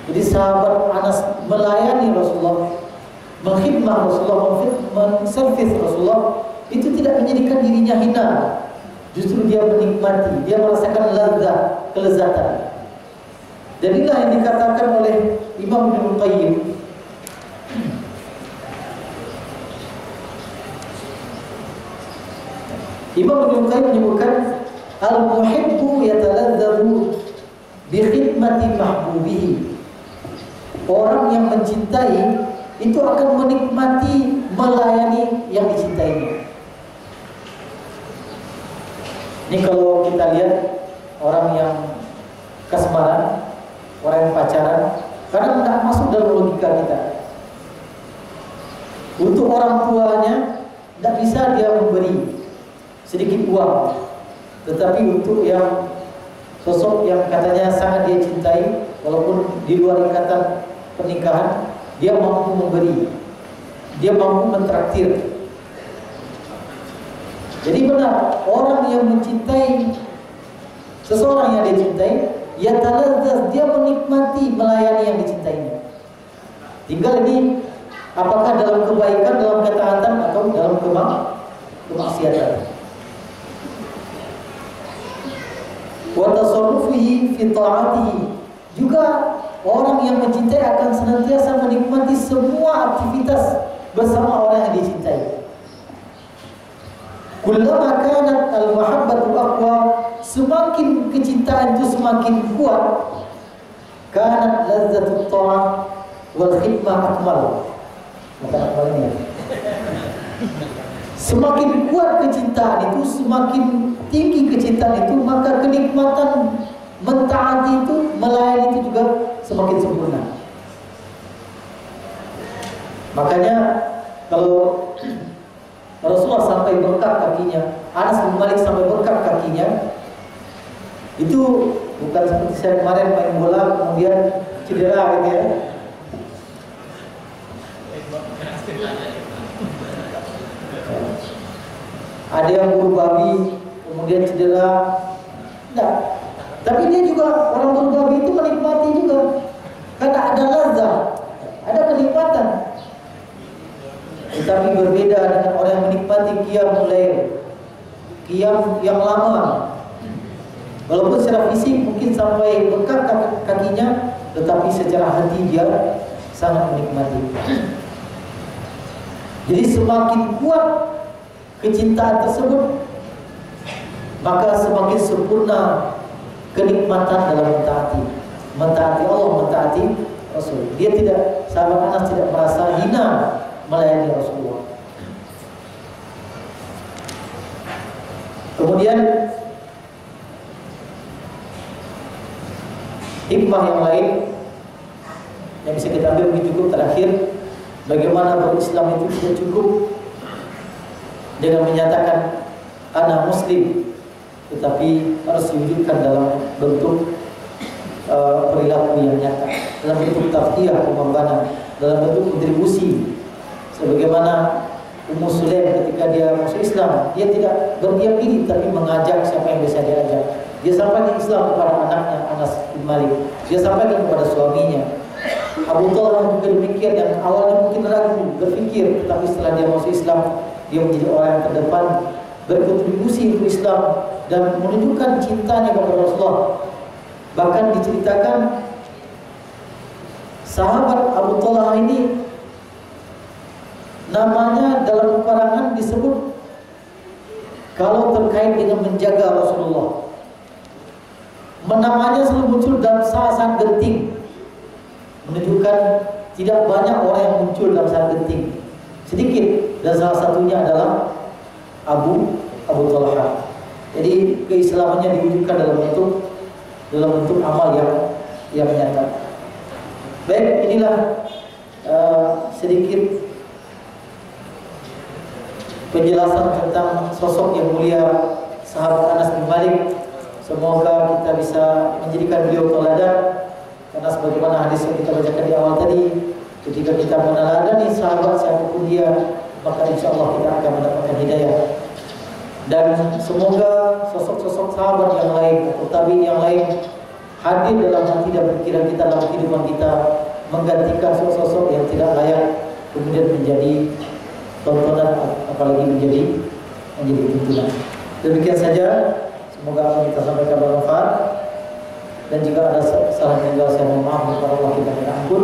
Jadi sahabat Anas melayani Rasulullah, mengkhidmah Rasulullah, menservis Rasulullah, itu tidak menjadikan dirinya hina. Justru dia menikmati, dia merasakan kelezatan. Dan inilah yang dikatakan oleh Imam Ibnu Qayyim. Imam Ibnu Qayyim menyebutkan al-muhibbu yataladzadzu bi khidmati mahbubihi. Orang yang mencintai itu akan menikmati melayani yang dicintainya. Ini kalau kita lihat orang yang kasmaran, orang yang pacaran, kadang tidak masuk dalam logika kita. Untuk orang tuanya tidak bisa dia memberi sedikit uang, tetapi untuk yang sosok yang katanya sangat dia cintai, walaupun di luar ikatan pernikahan, dia mampu memberi, dia mampu mentraktir. Jadi benar, orang yang mencintai seseorang yang dia cintai, ya taladzaz, dia menikmati melayani yang dicintainya. Tinggal ini apakah dalam kebaikan, dalam ketaatan, atau dalam kemaksiatan. Wa tasarrufihi fi ta'atihi. Juga orang yang mencintai akan senantiasa menikmati semua aktivitas bersama orang yang dicintai. Kullama kanat al-mahabbatu aqwa, semakin kecintaan itu semakin kuat, kanat lazzatut ta'ah wal khidmah akmal. Maka akmalnya. Semakin kuat kecintaan itu, semakin tinggi kecintaan itu, maka kenikmatan mentaati itu, melayani itu juga semakin sempurna. Makanya kalau Rasulullah sampai bengkak kakinya, Anas bin Malik sampai bengkak kakinya, itu bukan seperti saya kemarin main bola kemudian cedera gitu ya. Ada yang buru babi kemudian cedera, enggak. Tapi dia juga, orang buru babi itu menikmati juga, karena ada lazat, ada kenikmatan. Tetapi berbeda dengan orang yang menikmati qiyamul lail, qiyam yang lama. Walaupun secara fisik mungkin sampai bengkak kakinya, tetapi secara hati dia sangat menikmati. Jadi semakin kuat kecintaan tersebut, maka semakin sempurna kenikmatan dalam mentaati Allah, mentaati Rasul. Dia tidak, sahabat Anas tidak merasa hina melayani Rasulullah. Kemudian hikmah yang lain yang bisa kita ambil mungkin cukup terakhir, bagaimana berislam itu tidak cukup dengan menyatakan ana muslim, tetapi harus diwujudkan dalam bentuk perilaku yang nyata, dalam bentuk tafkiyah, pembebanan, dalam bentuk kontribusi. Sebagaimana Ummu Sulaim ketika dia masuk Islam, dia tidak berdiam diri tapi mengajak siapa yang bisa diajak. Dia sampaikan Islam kepada anaknya Anas bin Malik, dia sampaikan kepada suaminya. Abu Talha juga demikian, yang awalnya mungkin ragu berpikir, tetapi setelah dia masuk Islam, dia menjadi orang yang terdepan, berkontribusi untuk Islam dan menunjukkan cintanya kepada Rasulullah. Bahkan diceritakan sahabat Abu Talha ini namanya dalam peperangan disebut kalau terkait dengan menjaga Rasulullah. Namanya selalu muncul dalam saat-saat genting, menunjukkan tidak banyak orang yang muncul dalam saat genting, sedikit, dan salah satunya adalah Abu Talha. Jadi keislamannya diwujudkan dalam bentuk amal yang nyata. Baik, inilah sedikit penjelasan tentang sosok yang mulia sahabat Anas bin Malik. Semoga kita bisa menjadikan beliau teladan, karena sebagaimana hadis yang kita bacakan di awal tadi, ketika kita meneladani sahabat siapapun dia, maka insya Allah kita akan mendapatkan hidayah. Dan semoga sosok-sosok sahabat yang lain atau tabi'in yang lain hadir dalam hati dan pikiran kita, dalam kehidupan kita, menggantikan sosok-sosok yang tidak layak kemudian menjadi tontonan, apalagi menjadi menjadi tuntunan. Demikian saja, semoga apa yang kita sampaikan bermanfaat, dan jika ada salah tinggal saya mohon maaf kepada Allah, kita minta ampun.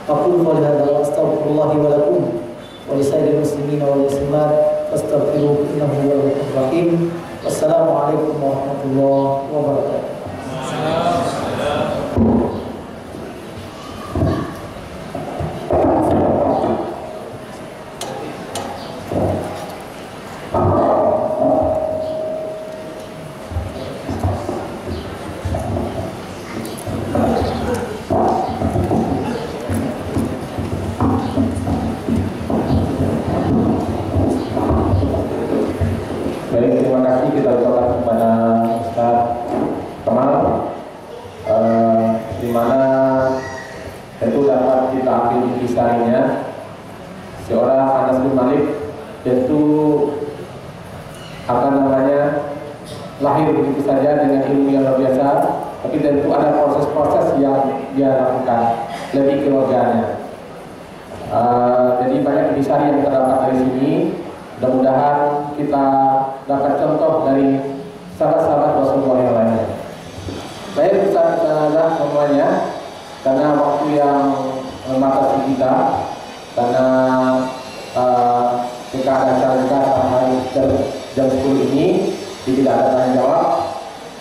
Aqulu qouli hadza wa astaghfirullah wa lakum wa lisairil muslimin wal muslimat fastaghfiruhu innahu huwal ghafurur rahim. Wassalamualaikum warahmatullahi wabarakatuh. lahir begitu saja dengan ilmu yang luar biasa, tapi tentu ada proses-proses yang dia lakukan lebih keluarganya. Jadi banyak intisari yang terdapat dari sini. Mudah-mudahan kita dapat contoh dari sahabat-sahabat Rasulullah yang lainnya. Baik, Ustaz dan semuanya, karena waktu yang membatasi kita, karena jika ada acara sampai jam 10 ini, tidak ada tanya jawab,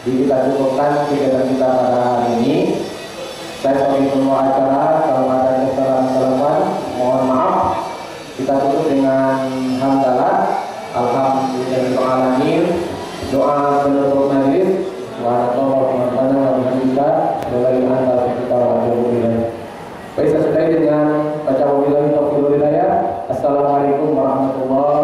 jadi kita cukupkan kegiatan kita pada hari ini. Saya sebagai pembawa acara, kalau ada kesalahan-kesalahan, mohon maaf. Kita tutup dengan hamdalah, alhamdulillahirobbilalamin, doa penutup majlis, wa Baik, saya sudahi dengan baca wabillahi taufiq wal hidayah. Assalamualaikum warahmatullahi